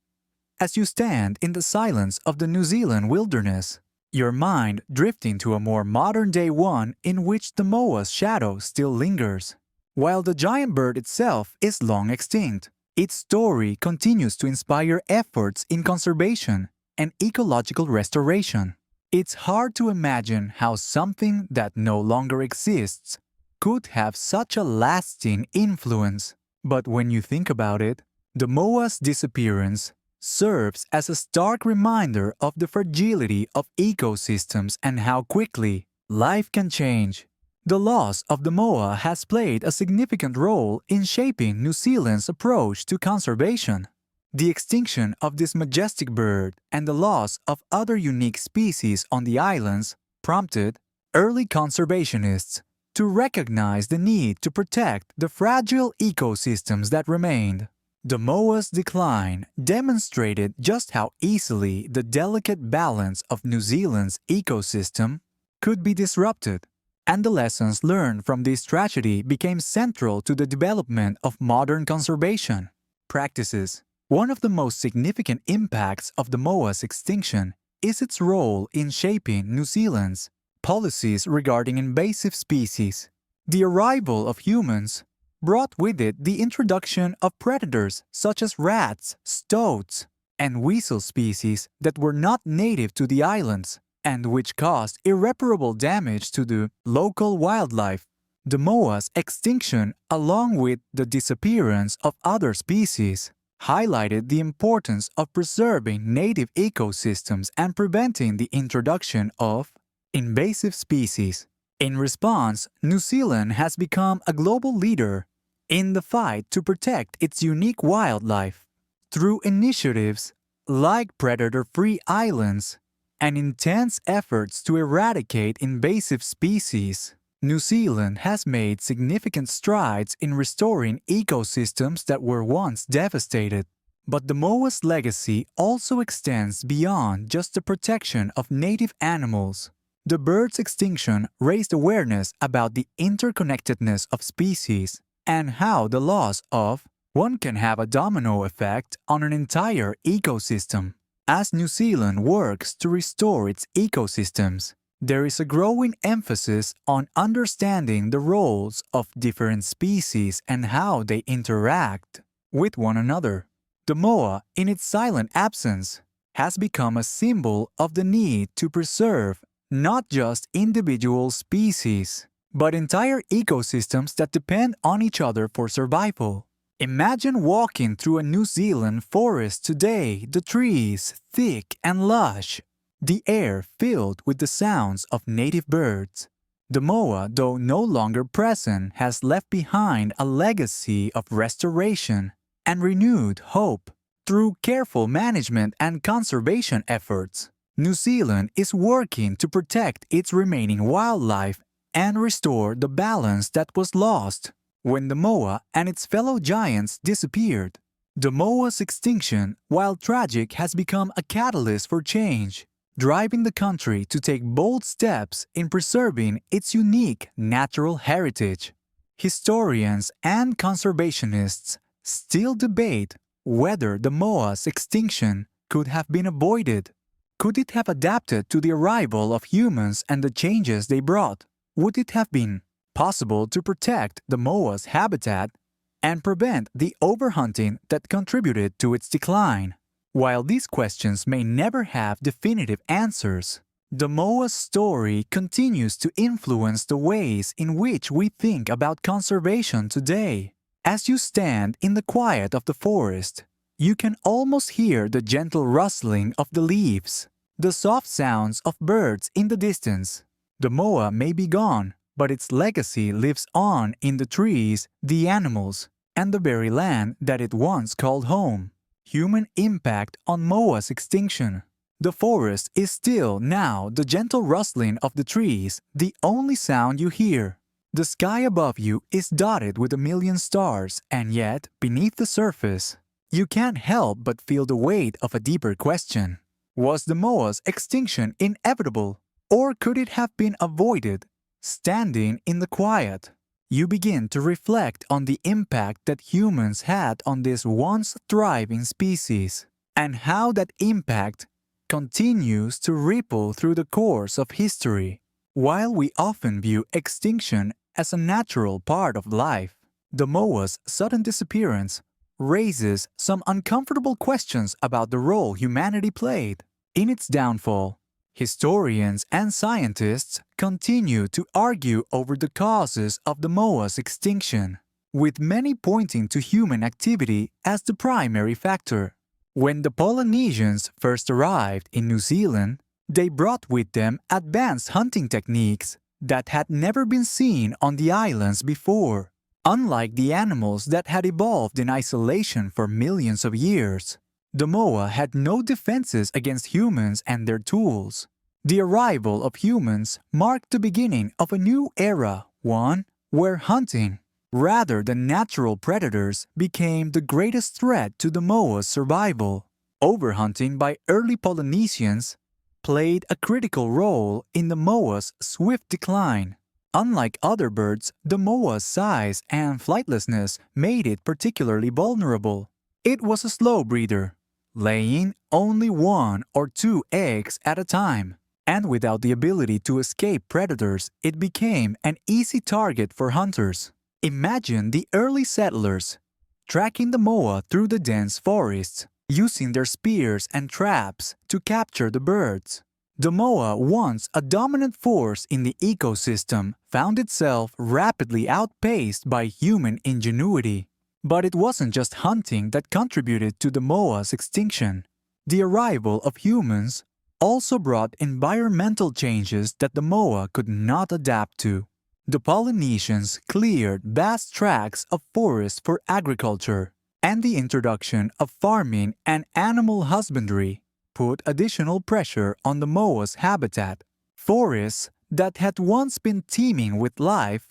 as you stand in the silence of the New Zealand wilderness, your mind drifting to a more modern-day one in which the moa's shadow still lingers. While the giant bird itself is long extinct, its story continues to inspire efforts in conservation and ecological restoration. It's hard to imagine how something that no longer exists could have such a lasting influence. But when you think about it, the moa's disappearance serves as a stark reminder of the fragility of ecosystems and how quickly life can change. The loss of the moa has played a significant role in shaping New Zealand's approach to conservation. The extinction of this majestic bird and the loss of other unique species on the islands prompted early conservationists to recognize the need to protect the fragile ecosystems that remained. The moa's decline demonstrated just how easily the delicate balance of New Zealand's ecosystem could be disrupted, and the lessons learned from this tragedy became central to the development of modern conservation practices. One of the most significant impacts of the moa's extinction is its role in shaping New Zealand's policies regarding invasive species. The arrival of humans brought with it the introduction of predators such as rats, stoats, and weasel species that were not native to the islands and which caused irreparable damage to the local wildlife. The moa's extinction, along with the disappearance of other species, highlighted the importance of preserving native ecosystems and preventing the introduction of invasive species. In response, New Zealand has become a global leader in the fight to protect its unique wildlife. Through initiatives like predator-free islands and intense efforts to eradicate invasive species, New Zealand has made significant strides in restoring ecosystems that were once devastated. But the moa's legacy also extends beyond just the protection of native animals. The bird's extinction raised awareness about the interconnectedness of species and how the loss of one can have a domino effect on an entire ecosystem. As New Zealand works to restore its ecosystems, there is a growing emphasis on understanding the roles of different species and how they interact with one another. The moa, in its silent absence, has become a symbol of the need to preserve not just individual species, but entire ecosystems that depend on each other for survival. Imagine walking through a New Zealand forest today, the trees thick and lush, the air filled with the sounds of native birds. The moa, though no longer present, has left behind a legacy of restoration and renewed hope. Through careful management and conservation efforts, New Zealand is working to protect its remaining wildlife and restore the balance that was lost when the moa and its fellow giants disappeared. The moa's extinction, while tragic, has become a catalyst for change, driving the country to take bold steps in preserving its unique natural heritage. Historians and conservationists still debate whether the moa's extinction could have been avoided. Could it have adapted to the arrival of humans and the changes they brought? Would it have been possible to protect the moa's habitat and prevent the overhunting that contributed to its decline? While these questions may never have definitive answers, the moa's story continues to influence the ways in which we think about conservation today. As you stand in the quiet of the forest, you can almost hear the gentle rustling of the leaves, the soft sounds of birds in the distance. The moa may be gone, but its legacy lives on in the trees, the animals, and the very land that it once called home. Human impact on moa's extinction. The forest is still now the gentle rustling of the trees, the only sound you hear. The sky above you is dotted with a million stars, and yet, beneath the surface, you can't help but feel the weight of a deeper question. Was the moa's extinction inevitable, or could it have been avoided? Standing in the quiet, you begin to reflect on the impact that humans had on this once thriving species, and how that impact continues to ripple through the course of history. While we often view extinction as a natural part of life, the moa's sudden disappearance raises some uncomfortable questions about the role humanity played in its downfall. Historians and scientists continue to argue over the causes of the moa's extinction, with many pointing to human activity as the primary factor. When the Polynesians first arrived in New Zealand, they brought with them advanced hunting techniques that had never been seen on the islands before. Unlike the animals that had evolved in isolation for millions of years, the moa had no defenses against humans and their tools. The arrival of humans marked the beginning of a new era, one where hunting, rather than natural predators, became the greatest threat to the moa's survival. Overhunting by early Polynesians played a critical role in the moa's swift decline. Unlike other birds, the moa's size and flightlessness made it particularly vulnerable. It was a slow breeder, laying only 1 or 2 eggs at a time, and without the ability to escape predators, it became an easy target for hunters. Imagine the early settlers tracking the moa through the dense forests, using their spears and traps to capture the birds. The moa, once a dominant force in the ecosystem, found itself rapidly outpaced by human ingenuity. But it wasn't just hunting that contributed to the moa's extinction. The arrival of humans also brought environmental changes that the moa could not adapt to. The Polynesians cleared vast tracts of forest for agriculture, and the introduction of farming and animal husbandry put additional pressure on the moa's habitat. Forests that had once been teeming with life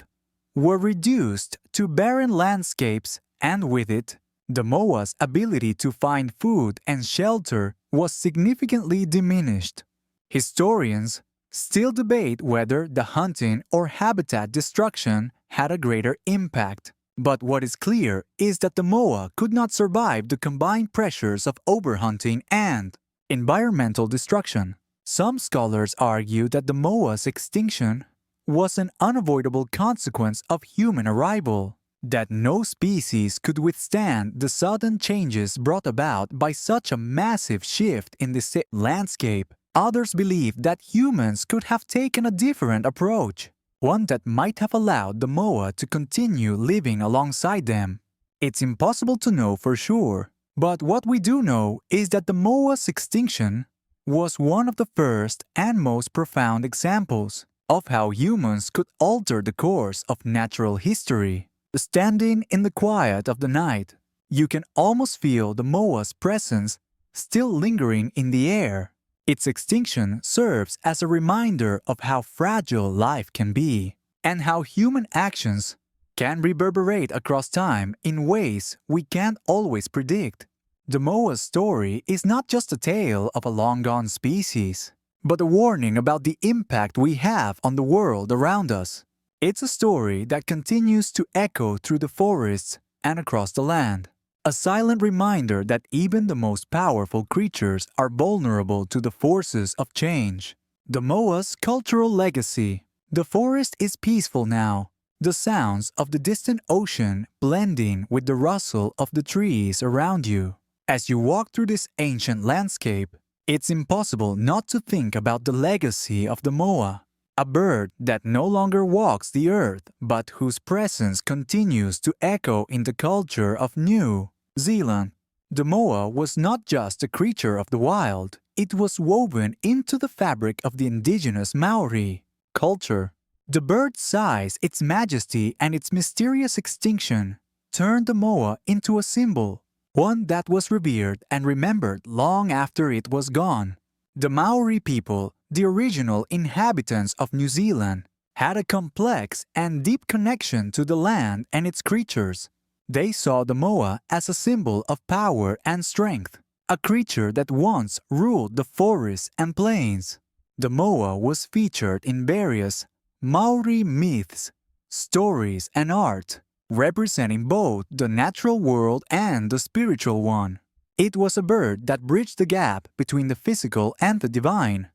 were reduced to barren landscapes, and with it, the moa's ability to find food and shelter was significantly diminished. Historians still debate whether the hunting or habitat destruction had a greater impact, but what is clear is that the moa could not survive the combined pressures of overhunting and environmental destruction. Some scholars argue that the moa's extinction was an unavoidable consequence of human arrival, that no species could withstand the sudden changes brought about by such a massive shift in the landscape. Others believe that humans could have taken a different approach, one that might have allowed the moa to continue living alongside them. It's impossible to know for sure, but what we do know is that the moa's extinction was one of the first and most profound examples of how humans could alter the course of natural history. Standing in the quiet of the night, you can almost feel the moa's presence still lingering in the air. Its extinction serves as a reminder of how fragile life can be and how human actions can reverberate across time in ways we can't always predict. The moa's story is not just a tale of a long-gone species, but a warning about the impact we have on the world around us. It's a story that continues to echo through the forests and across the land. A silent reminder that even the most powerful creatures are vulnerable to the forces of change. The moa's cultural legacy. The forest is peaceful now, the sounds of the distant ocean blending with the rustle of the trees around you. As you walk through this ancient landscape, it's impossible not to think about the legacy of the moa, a bird that no longer walks the earth but whose presence continues to echo in the culture of New Zealand. The moa was not just a creature of the wild, it was woven into the fabric of the indigenous Maori culture. The bird's size, its majesty, and its mysterious extinction turned the moa into a symbol, one that was revered and remembered long after it was gone. The Maori people, the original inhabitants of New Zealand, had a complex and deep connection to the land and its creatures. They saw the moa as a symbol of power and strength, a creature that once ruled the forests and plains. The moa was featured in various Maori myths, stories, and art, representing both the natural world and the spiritual one. It was a bird that bridged the gap between the physical and the divine,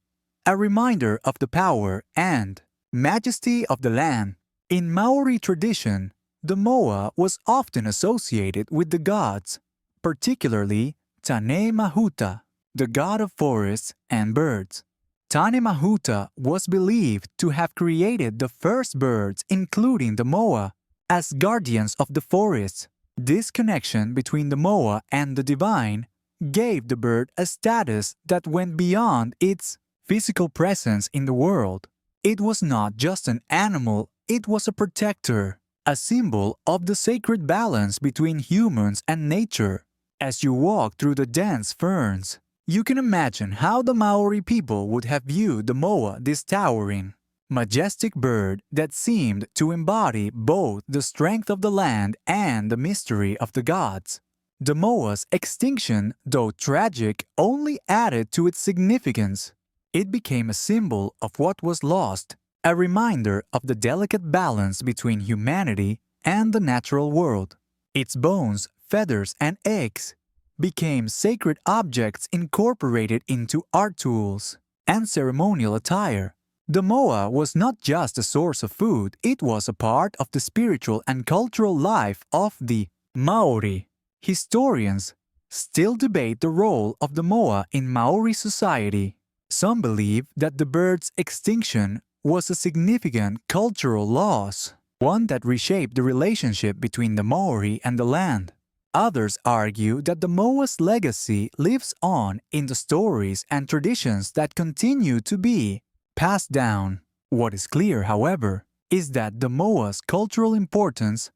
a reminder of the power and majesty of the land. In Maori tradition, the moa was often associated with the gods, particularly Tane Mahuta, the god of forests and birds. Tane Mahuta was believed to have created the first birds, including the moa, as guardians of the forests. This connection between the moa and the divine gave the bird a status that went beyond its physical presence in the world. It was not just an animal, it was a protector, a symbol of the sacred balance between humans and nature. As you walk through the dense ferns, you can imagine how the Maori people would have viewed the moa, this towering, majestic bird that seemed to embody both the strength of the land and the mystery of the gods. The moa's extinction, though tragic, only added to its significance. It became a symbol of what was lost, a reminder of the delicate balance between humanity and the natural world. Its bones, feathers, and eggs became sacred objects incorporated into art tools and ceremonial attire. The moa was not just a source of food, it was a part of the spiritual and cultural life of the Maori. Historians still debate the role of the moa in Maori society. Some believe that the bird's extinction was a significant cultural loss, one that reshaped the relationship between the Maori and the land. Others argue that the moa's legacy lives on in the stories and traditions that continue to be passed down. What is clear, however, is that the moa's cultural importance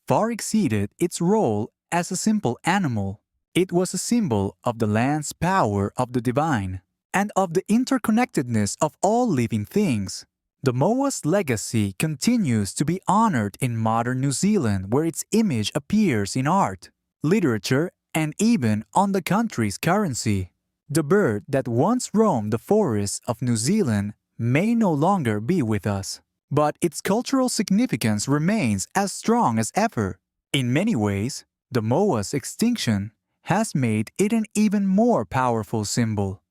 far exceeded its role as a simple animal. It was a symbol of the land's power of the divine and of the interconnectedness of all living things. The moa's legacy continues to be honored in modern New Zealand, where its image appears in art, literature, and even on the country's currency. The bird that once roamed the forests of New Zealand may no longer be with us, but its cultural significance remains as strong as ever. In many ways, the moa's extinction has made it an even more powerful symbol,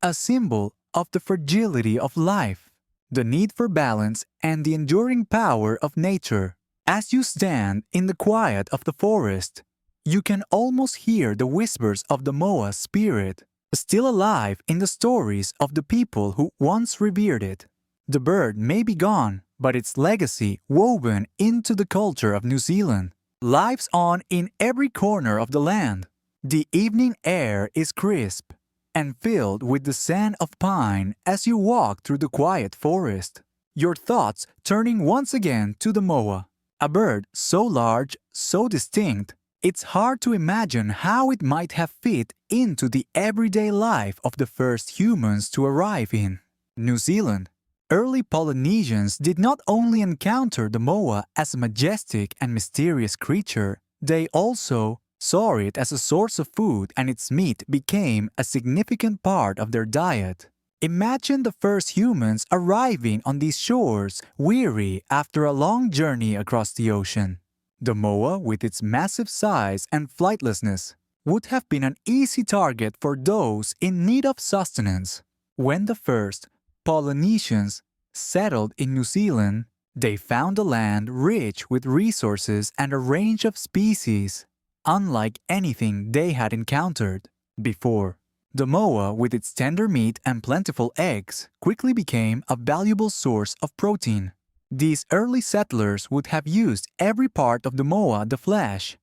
a symbol of the fragility of life, the need for balance, and the enduring power of nature. As you stand in the quiet of the forest, you can almost hear the whispers of the moa's spirit, still alive in the stories of the people who once revered it. The bird may be gone, but its legacy, woven into the culture of New Zealand, lives on in every corner of the land. The evening air is crisp and filled with the scent of pine as you walk through the quiet forest, your thoughts turning once again to the moa, a bird so large, so distinct, it's hard to imagine how it might have fit into the everyday life of the first humans to arrive in New Zealand. Early Polynesians did not only encounter the moa as a majestic and mysterious creature, they also saw it as a source of food, and its meat became a significant part of their diet. Imagine the first humans arriving on these shores, weary after a long journey across the ocean. The moa, with its massive size and flightlessness, would have been an easy target for those in need of sustenance. When the first Polynesians settled in New Zealand, they found the land rich with resources and a range of species unlike anything they had encountered before. The moa, with its tender meat and plentiful eggs, quickly became a valuable source of protein. These early settlers would have used every part of the moa, the flesh,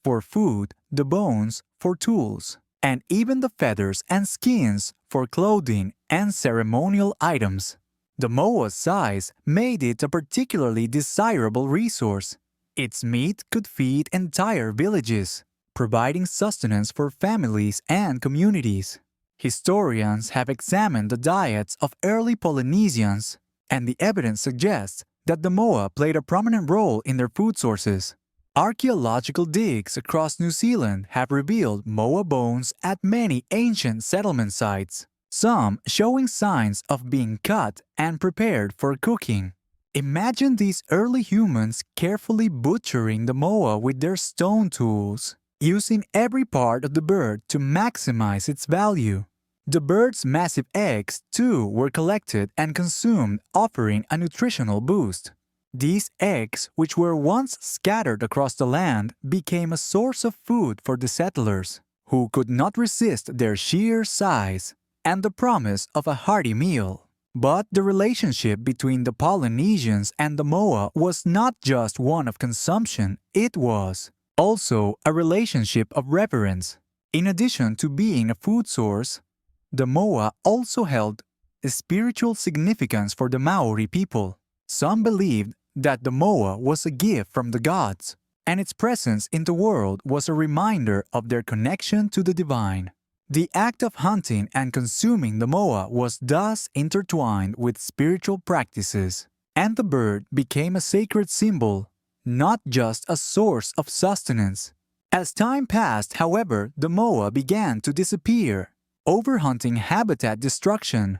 for food, the bones for tools, and even the feathers and skins for clothing and ceremonial items. The moa's size made it a particularly desirable resource. Its meat could feed entire villages, providing sustenance for families and communities. Historians have examined the diets of early Polynesians, and the evidence suggests that the moa played a prominent role in their food sources. Archaeological digs across New Zealand have revealed moa bones at many ancient settlement sites, some showing signs of being cut and prepared for cooking. Imagine these early humans carefully butchering the moa with their stone tools, using every part of the bird to maximize its value. The bird's massive eggs, too, were collected and consumed, offering a nutritional boost. These eggs, which were once scattered across the land, became a source of food for the settlers, who could not resist their sheer size and the promise of a hearty meal. But the relationship between the Polynesians and the moa was not just one of consumption, it was also a relationship of reverence. In addition to being a food source, the moa also held a spiritual significance for the Maori people. Some believed that the moa was a gift from the gods, and its presence in the world was a reminder of their connection to the divine. The act of hunting and consuming the moa was thus intertwined with spiritual practices, and the bird became a sacred symbol, not just a source of sustenance. As time passed, however, the moa began to disappear. Overhunting, habitat destruction,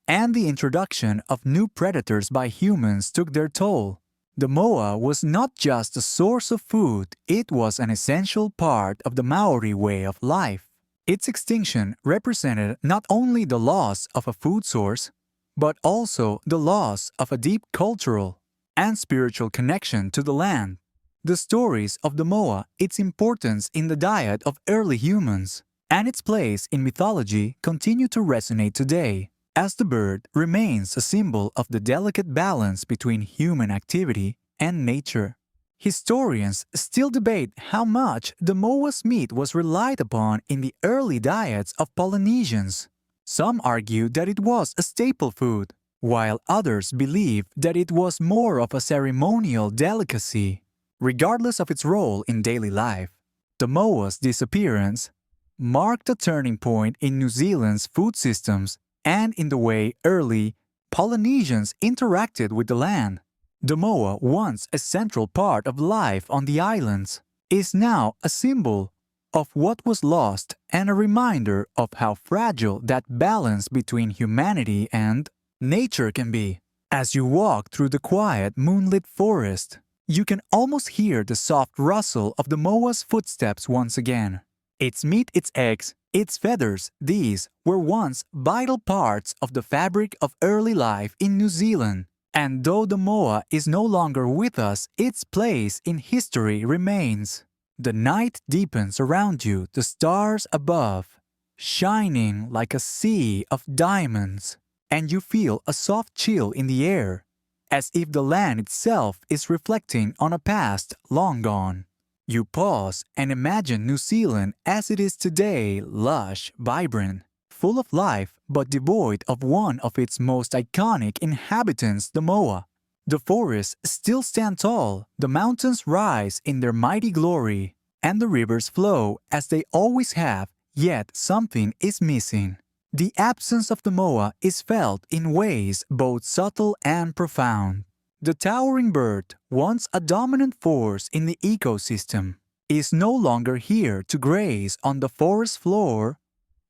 and the introduction of new predators by humans took their toll. The moa was not just a source of food, it was an essential part of the Maori way of life. Its extinction represented not only the loss of a food source, but also the loss of a deep cultural and spiritual connection to the land. The stories of the moa, its importance in the diet of early humans, and its place in mythology continue to resonate today, as the bird remains a symbol of the delicate balance between human activity and nature. Historians still debate how much the moa's meat was relied upon in the early diets of Polynesians. Some argue that it was a staple food, while others believe that it was more of a ceremonial delicacy. Regardless of its role in daily life, the moa's disappearance marked a turning point in New Zealand's food systems and in the way early Polynesians interacted with the land. The moa, once a central part of life on the islands, is now a symbol of what was lost and a reminder of how fragile that balance between humanity and nature can be. As you walk through the quiet, moonlit forest, you can almost hear the soft rustle of the moa's footsteps once again. Its meat, its eggs, its feathers, these were once vital parts of the fabric of early life in New Zealand. And though the moa is no longer with us, its place in history remains. The night deepens around you, the stars above, shining like a sea of diamonds, and you feel a soft chill in the air, as if the land itself is reflecting on a past long gone. You pause and imagine New Zealand as it is today, lush, vibrant, full of life but devoid of one of its most iconic inhabitants, the moa. The forests still stand tall, the mountains rise in their mighty glory, and the rivers flow as they always have, yet something is missing. The absence of the moa is felt in ways both subtle and profound. The towering bird, once a dominant force in the ecosystem, is no longer here to graze on the forest floor,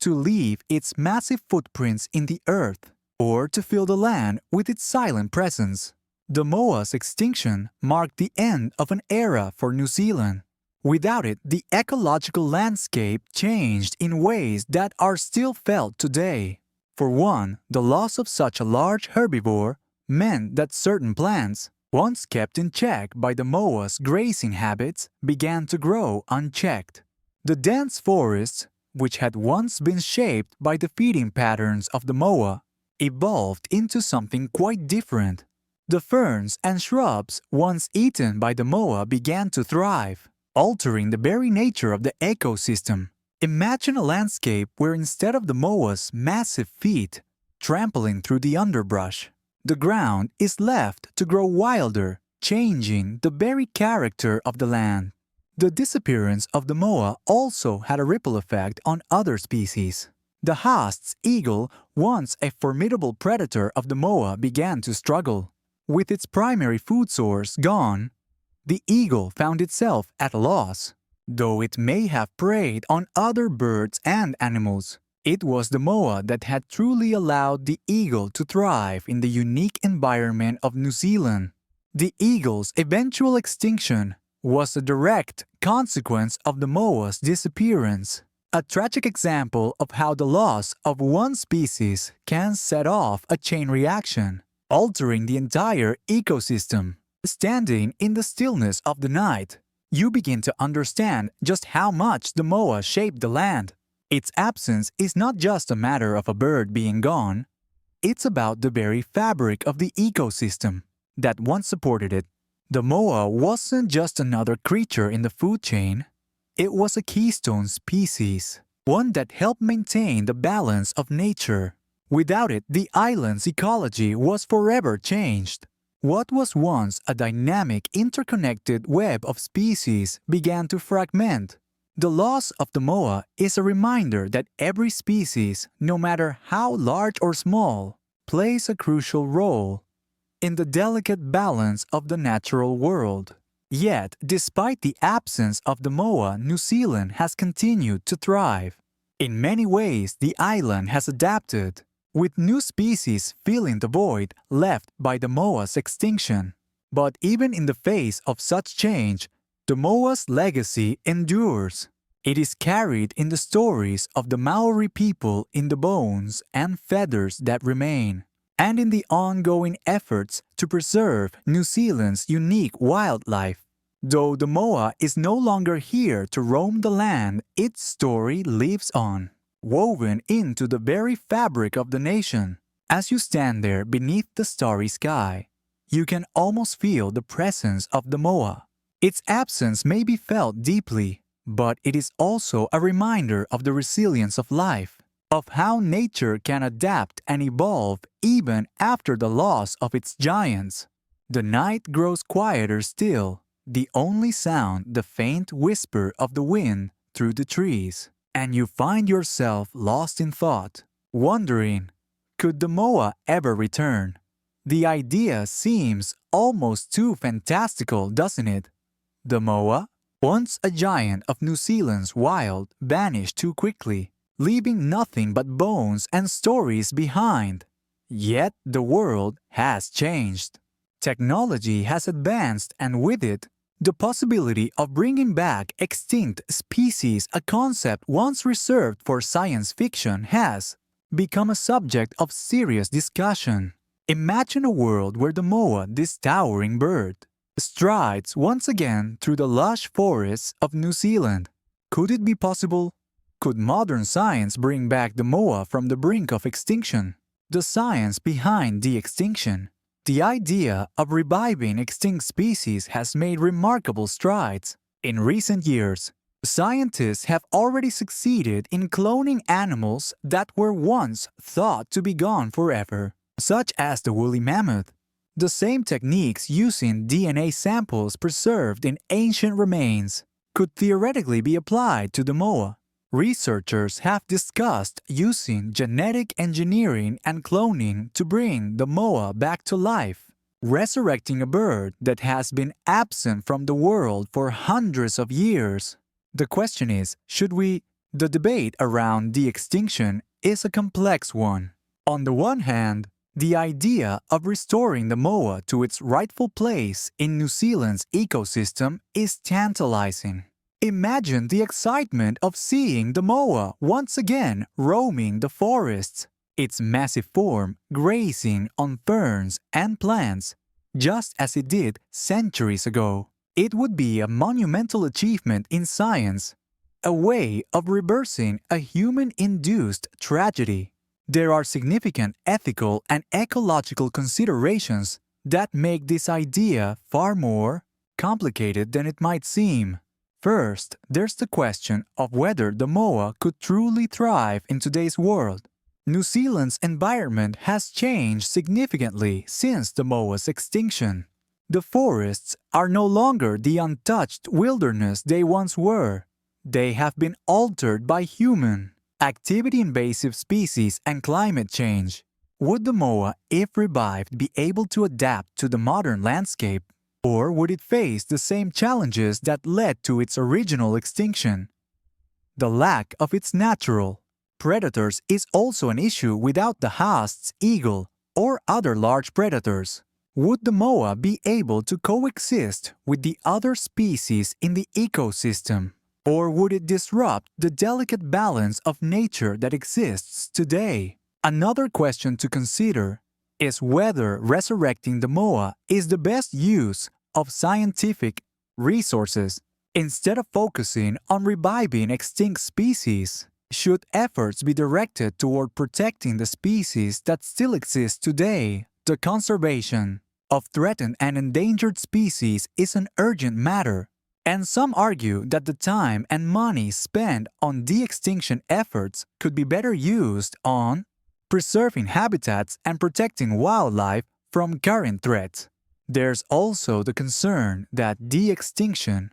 to leave its massive footprints in the earth, or to fill the land with its silent presence. The moa's extinction marked the end of an era for New Zealand. Without it, the ecological landscape changed in ways that are still felt today. For one, the loss of such a large herbivore meant that certain plants, once kept in check by the moa's grazing habits, began to grow unchecked. The dense forests, which had once been shaped by the feeding patterns of the moa, evolved into something quite different. The ferns and shrubs once eaten by the moa began to thrive, altering the very nature of the ecosystem. Imagine a landscape where instead of the moa's massive feet trampling through the underbrush, the ground is left to grow wilder, changing the very character of the land. The disappearance of the moa also had a ripple effect on other species. The Haast's eagle, once a formidable predator of the moa, began to struggle. With its primary food source gone, the eagle found itself at a loss. Though it may have preyed on other birds and animals, it was the moa that had truly allowed the eagle to thrive in the unique environment of New Zealand. The eagle's eventual extinction was a direct consequence of the moa's disappearance, a tragic example of how the loss of one species can set off a chain reaction, altering the entire ecosystem. Standing in the stillness of the night, you begin to understand just how much the moa shaped the land. Its absence is not just a matter of a bird being gone, it's about the very fabric of the ecosystem that once supported it. The moa wasn't just another creature in the food chain, it was a keystone species, one that helped maintain the balance of nature. Without it, the island's ecology was forever changed. What was once a dynamic, interconnected web of species began to fragment. The loss of the moa is a reminder that every species, no matter how large or small, plays a crucial role in the delicate balance of the natural world. Yet, despite the absence of the moa, New Zealand has continued to thrive. In many ways, the island has adapted, with new species filling the void left by the moa's extinction. But even in the face of such change, the moa's legacy endures. It is carried in the stories of the Maori people, in the bones and feathers that remain, and in the ongoing efforts to preserve New Zealand's unique wildlife. Though the moa is no longer here to roam the land, its story lives on, woven into the very fabric of the nation. As you stand there beneath the starry sky, you can almost feel the presence of the moa. Its absence may be felt deeply, but it is also a reminder of the resilience of life, of how nature can adapt and evolve even after the loss of its giants. The night grows quieter still, the only sound the faint whisper of the wind through the trees, and you find yourself lost in thought, wondering, could the moa ever return? The idea seems almost too fantastical, doesn't it? The moa, once a giant of New Zealand's wild, vanished too quickly, leaving nothing but bones and stories behind. Yet the world has changed. Technology has advanced, and with it, the possibility of bringing back extinct species, a concept once reserved for science fiction, has become a subject of serious discussion. Imagine a world where the moa, this towering bird, strides once again through the lush forests of New Zealand. Could it be possible? Could modern science bring back the moa from the brink of extinction? The science behind de-extinction. The idea of reviving extinct species has made remarkable strides. In recent years, scientists have already succeeded in cloning animals that were once thought to be gone forever, such as the woolly mammoth. The same techniques using DNA samples preserved in ancient remains could theoretically be applied to the moa. Researchers have discussed using genetic engineering and cloning to bring the moa back to life, resurrecting a bird that has been absent from the world for hundreds of years. The question is, should we? The debate around de-extinction is a complex one. On the one hand, the idea of restoring the moa to its rightful place in New Zealand's ecosystem is tantalizing. Imagine the excitement of seeing the moa once again roaming the forests, its massive form grazing on ferns and plants, just as it did centuries ago. It would be a monumental achievement in science, a way of reversing a human-induced tragedy. There are significant ethical and ecological considerations that make this idea far more complicated than it might seem. First, there's the question of whether the moa could truly thrive in today's world. New Zealand's environment has changed significantly since the moa's extinction. The forests are no longer the untouched wilderness they once were. They have been altered by human activity, invasive species, and climate change. Would the moa, if revived, be able to adapt to the modern landscape? Or would it face the same challenges that led to its original extinction? The lack of its natural predators is also an issue without the hast's eagle or other large predators. Would the moa be able to coexist with the other species in the ecosystem? Or would it disrupt the delicate balance of nature that exists today? Another question to consider is whether resurrecting the moa is the best use of scientific resources. Instead of focusing on reviving extinct species, should efforts be directed toward protecting the species that still exist today? The conservation of threatened and endangered species is an urgent matter, and some argue that the time and money spent on de-extinction efforts could be better used on preserving habitats and protecting wildlife from current threats. There's also the concern that de-extinction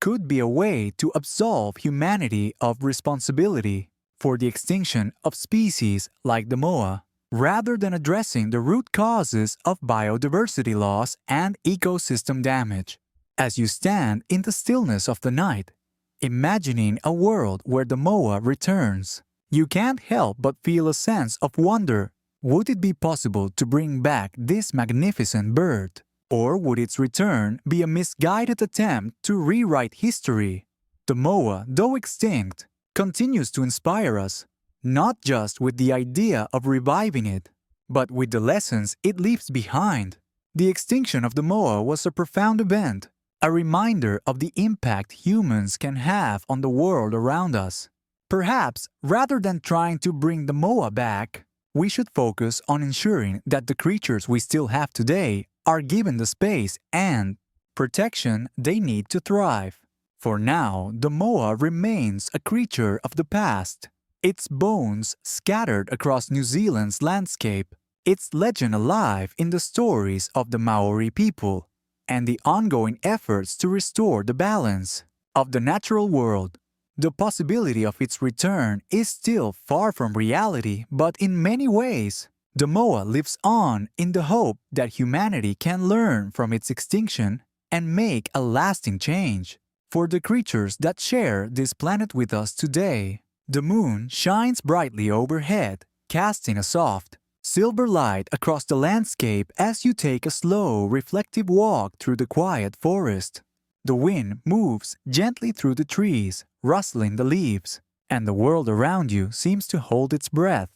could be a way to absolve humanity of responsibility for the extinction of species like the moa, rather than addressing the root causes of biodiversity loss and ecosystem damage. As you stand in the stillness of the night, imagining a world where the moa returns, you can't help but feel a sense of wonder. Would it be possible to bring back this magnificent bird? Or would its return be a misguided attempt to rewrite history? The moa, though extinct, continues to inspire us, not just with the idea of reviving it, but with the lessons it leaves behind. The extinction of the moa was a profound event, a reminder of the impact humans can have on the world around us. Perhaps, rather than trying to bring the moa back, we should focus on ensuring that the creatures we still have today are given the space and protection they need to thrive. For now, the moa remains a creature of the past, its bones scattered across New Zealand's landscape, its legend alive in the stories of the Maori people, and the ongoing efforts to restore the balance of the natural world. The possibility of its return is still far from reality, but in many ways, the moa lives on in the hope that humanity can learn from its extinction and make a lasting change. For the creatures that share this planet with us today, the moon shines brightly overhead, casting a soft, silver light across the landscape as you take a slow, reflective walk through the quiet forest. The wind moves gently through the trees, rustling the leaves, and the world around you seems to hold its breath.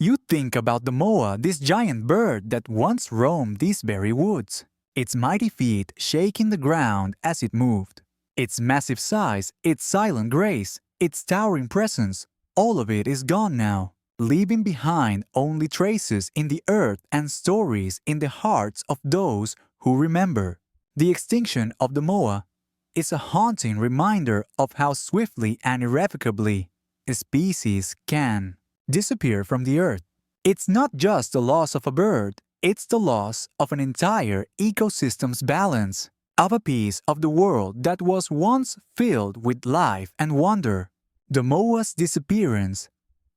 You think about the moa, this giant bird that once roamed these very woods, its mighty feet shaking the ground as it moved. Its massive size, its silent grace, its towering presence, all of it is gone now, leaving behind only traces in the earth and stories in the hearts of those who remember. The extinction of the moa is a haunting reminder of how swiftly and irrevocably a species can disappear from the earth. It's not just the loss of a bird, it's the loss of an entire ecosystem's balance, of a piece of the world that was once filled with life and wonder. The moa's disappearance,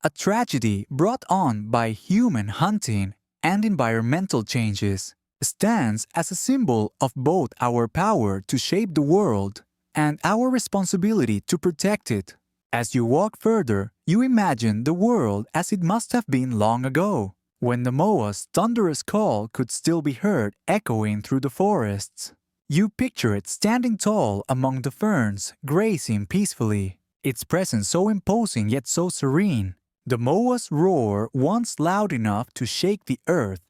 a tragedy brought on by human hunting and environmental changes, stands as a symbol of both our power to shape the world and our responsibility to protect it. As you walk further, you imagine the world as it must have been long ago, when the moa's thunderous call could still be heard echoing through the forests. You picture it standing tall among the ferns, grazing peacefully, its presence so imposing yet so serene. The moa's roar, once loud enough to shake the earth,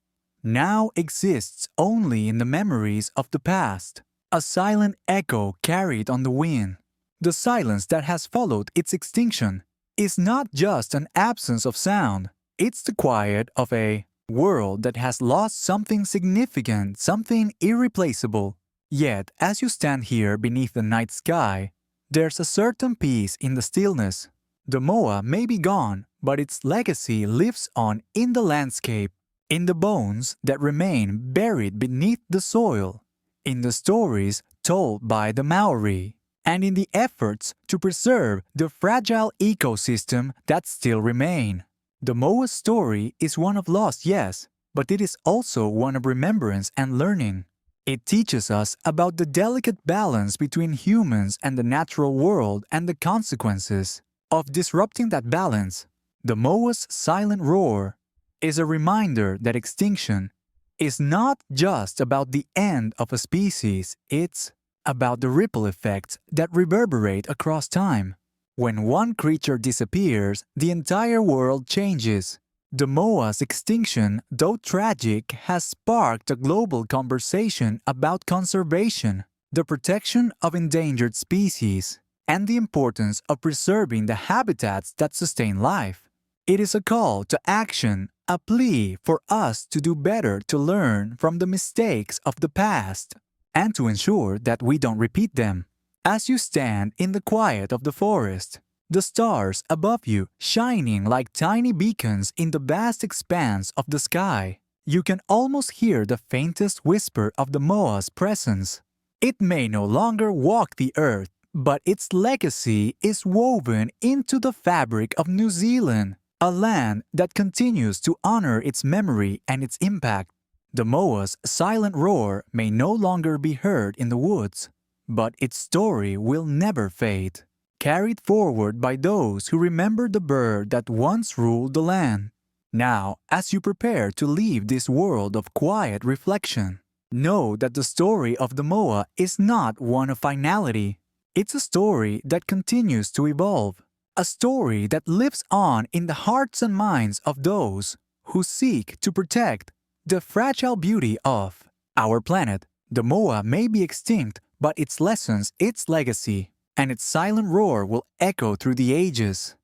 now exists only in the memories of the past, a silent echo carried on the wind. The silence that has followed its extinction is not just an absence of sound, it's the quiet of a world that has lost something significant, something irreplaceable. Yet, as you stand here beneath the night sky, there's a certain peace in the stillness. The moa may be gone, but its legacy lives on in the landscape, in the bones that remain buried beneath the soil, in the stories told by the Maori, and in the efforts to preserve the fragile ecosystem that still remain. The moa's story is one of loss, yes, but it is also one of remembrance and learning. It teaches us about the delicate balance between humans and the natural world and the consequences of disrupting that balance. The moa's silent roar is a reminder that extinction is not just about the end of a species, it's about the ripple effects that reverberate across time. When one creature disappears, the entire world changes. The moa's extinction, though tragic, has sparked a global conversation about conservation, the protection of endangered species, and the importance of preserving the habitats that sustain life. It is a call to action, a plea for us to do better, to learn from the mistakes of the past, and to ensure that we don't repeat them. As you stand in the quiet of the forest, the stars above you shining like tiny beacons in the vast expanse of the sky, you can almost hear the faintest whisper of the moa's presence. It may no longer walk the earth, but its legacy is woven into the fabric of New Zealand, a land that continues to honor its memory and its impact. The moa's silent roar may no longer be heard in the woods, but its story will never fade, carried forward by those who remember the bird that once ruled the land. Now, as you prepare to leave this world of quiet reflection, Know that the story of the moa is not one of finality. It's a story that continues to evolve. A story that lives on in the hearts and minds of those who seek to protect the fragile beauty of our planet. The moa may be extinct, but its lessons, its legacy, and its silent roar will echo through the ages.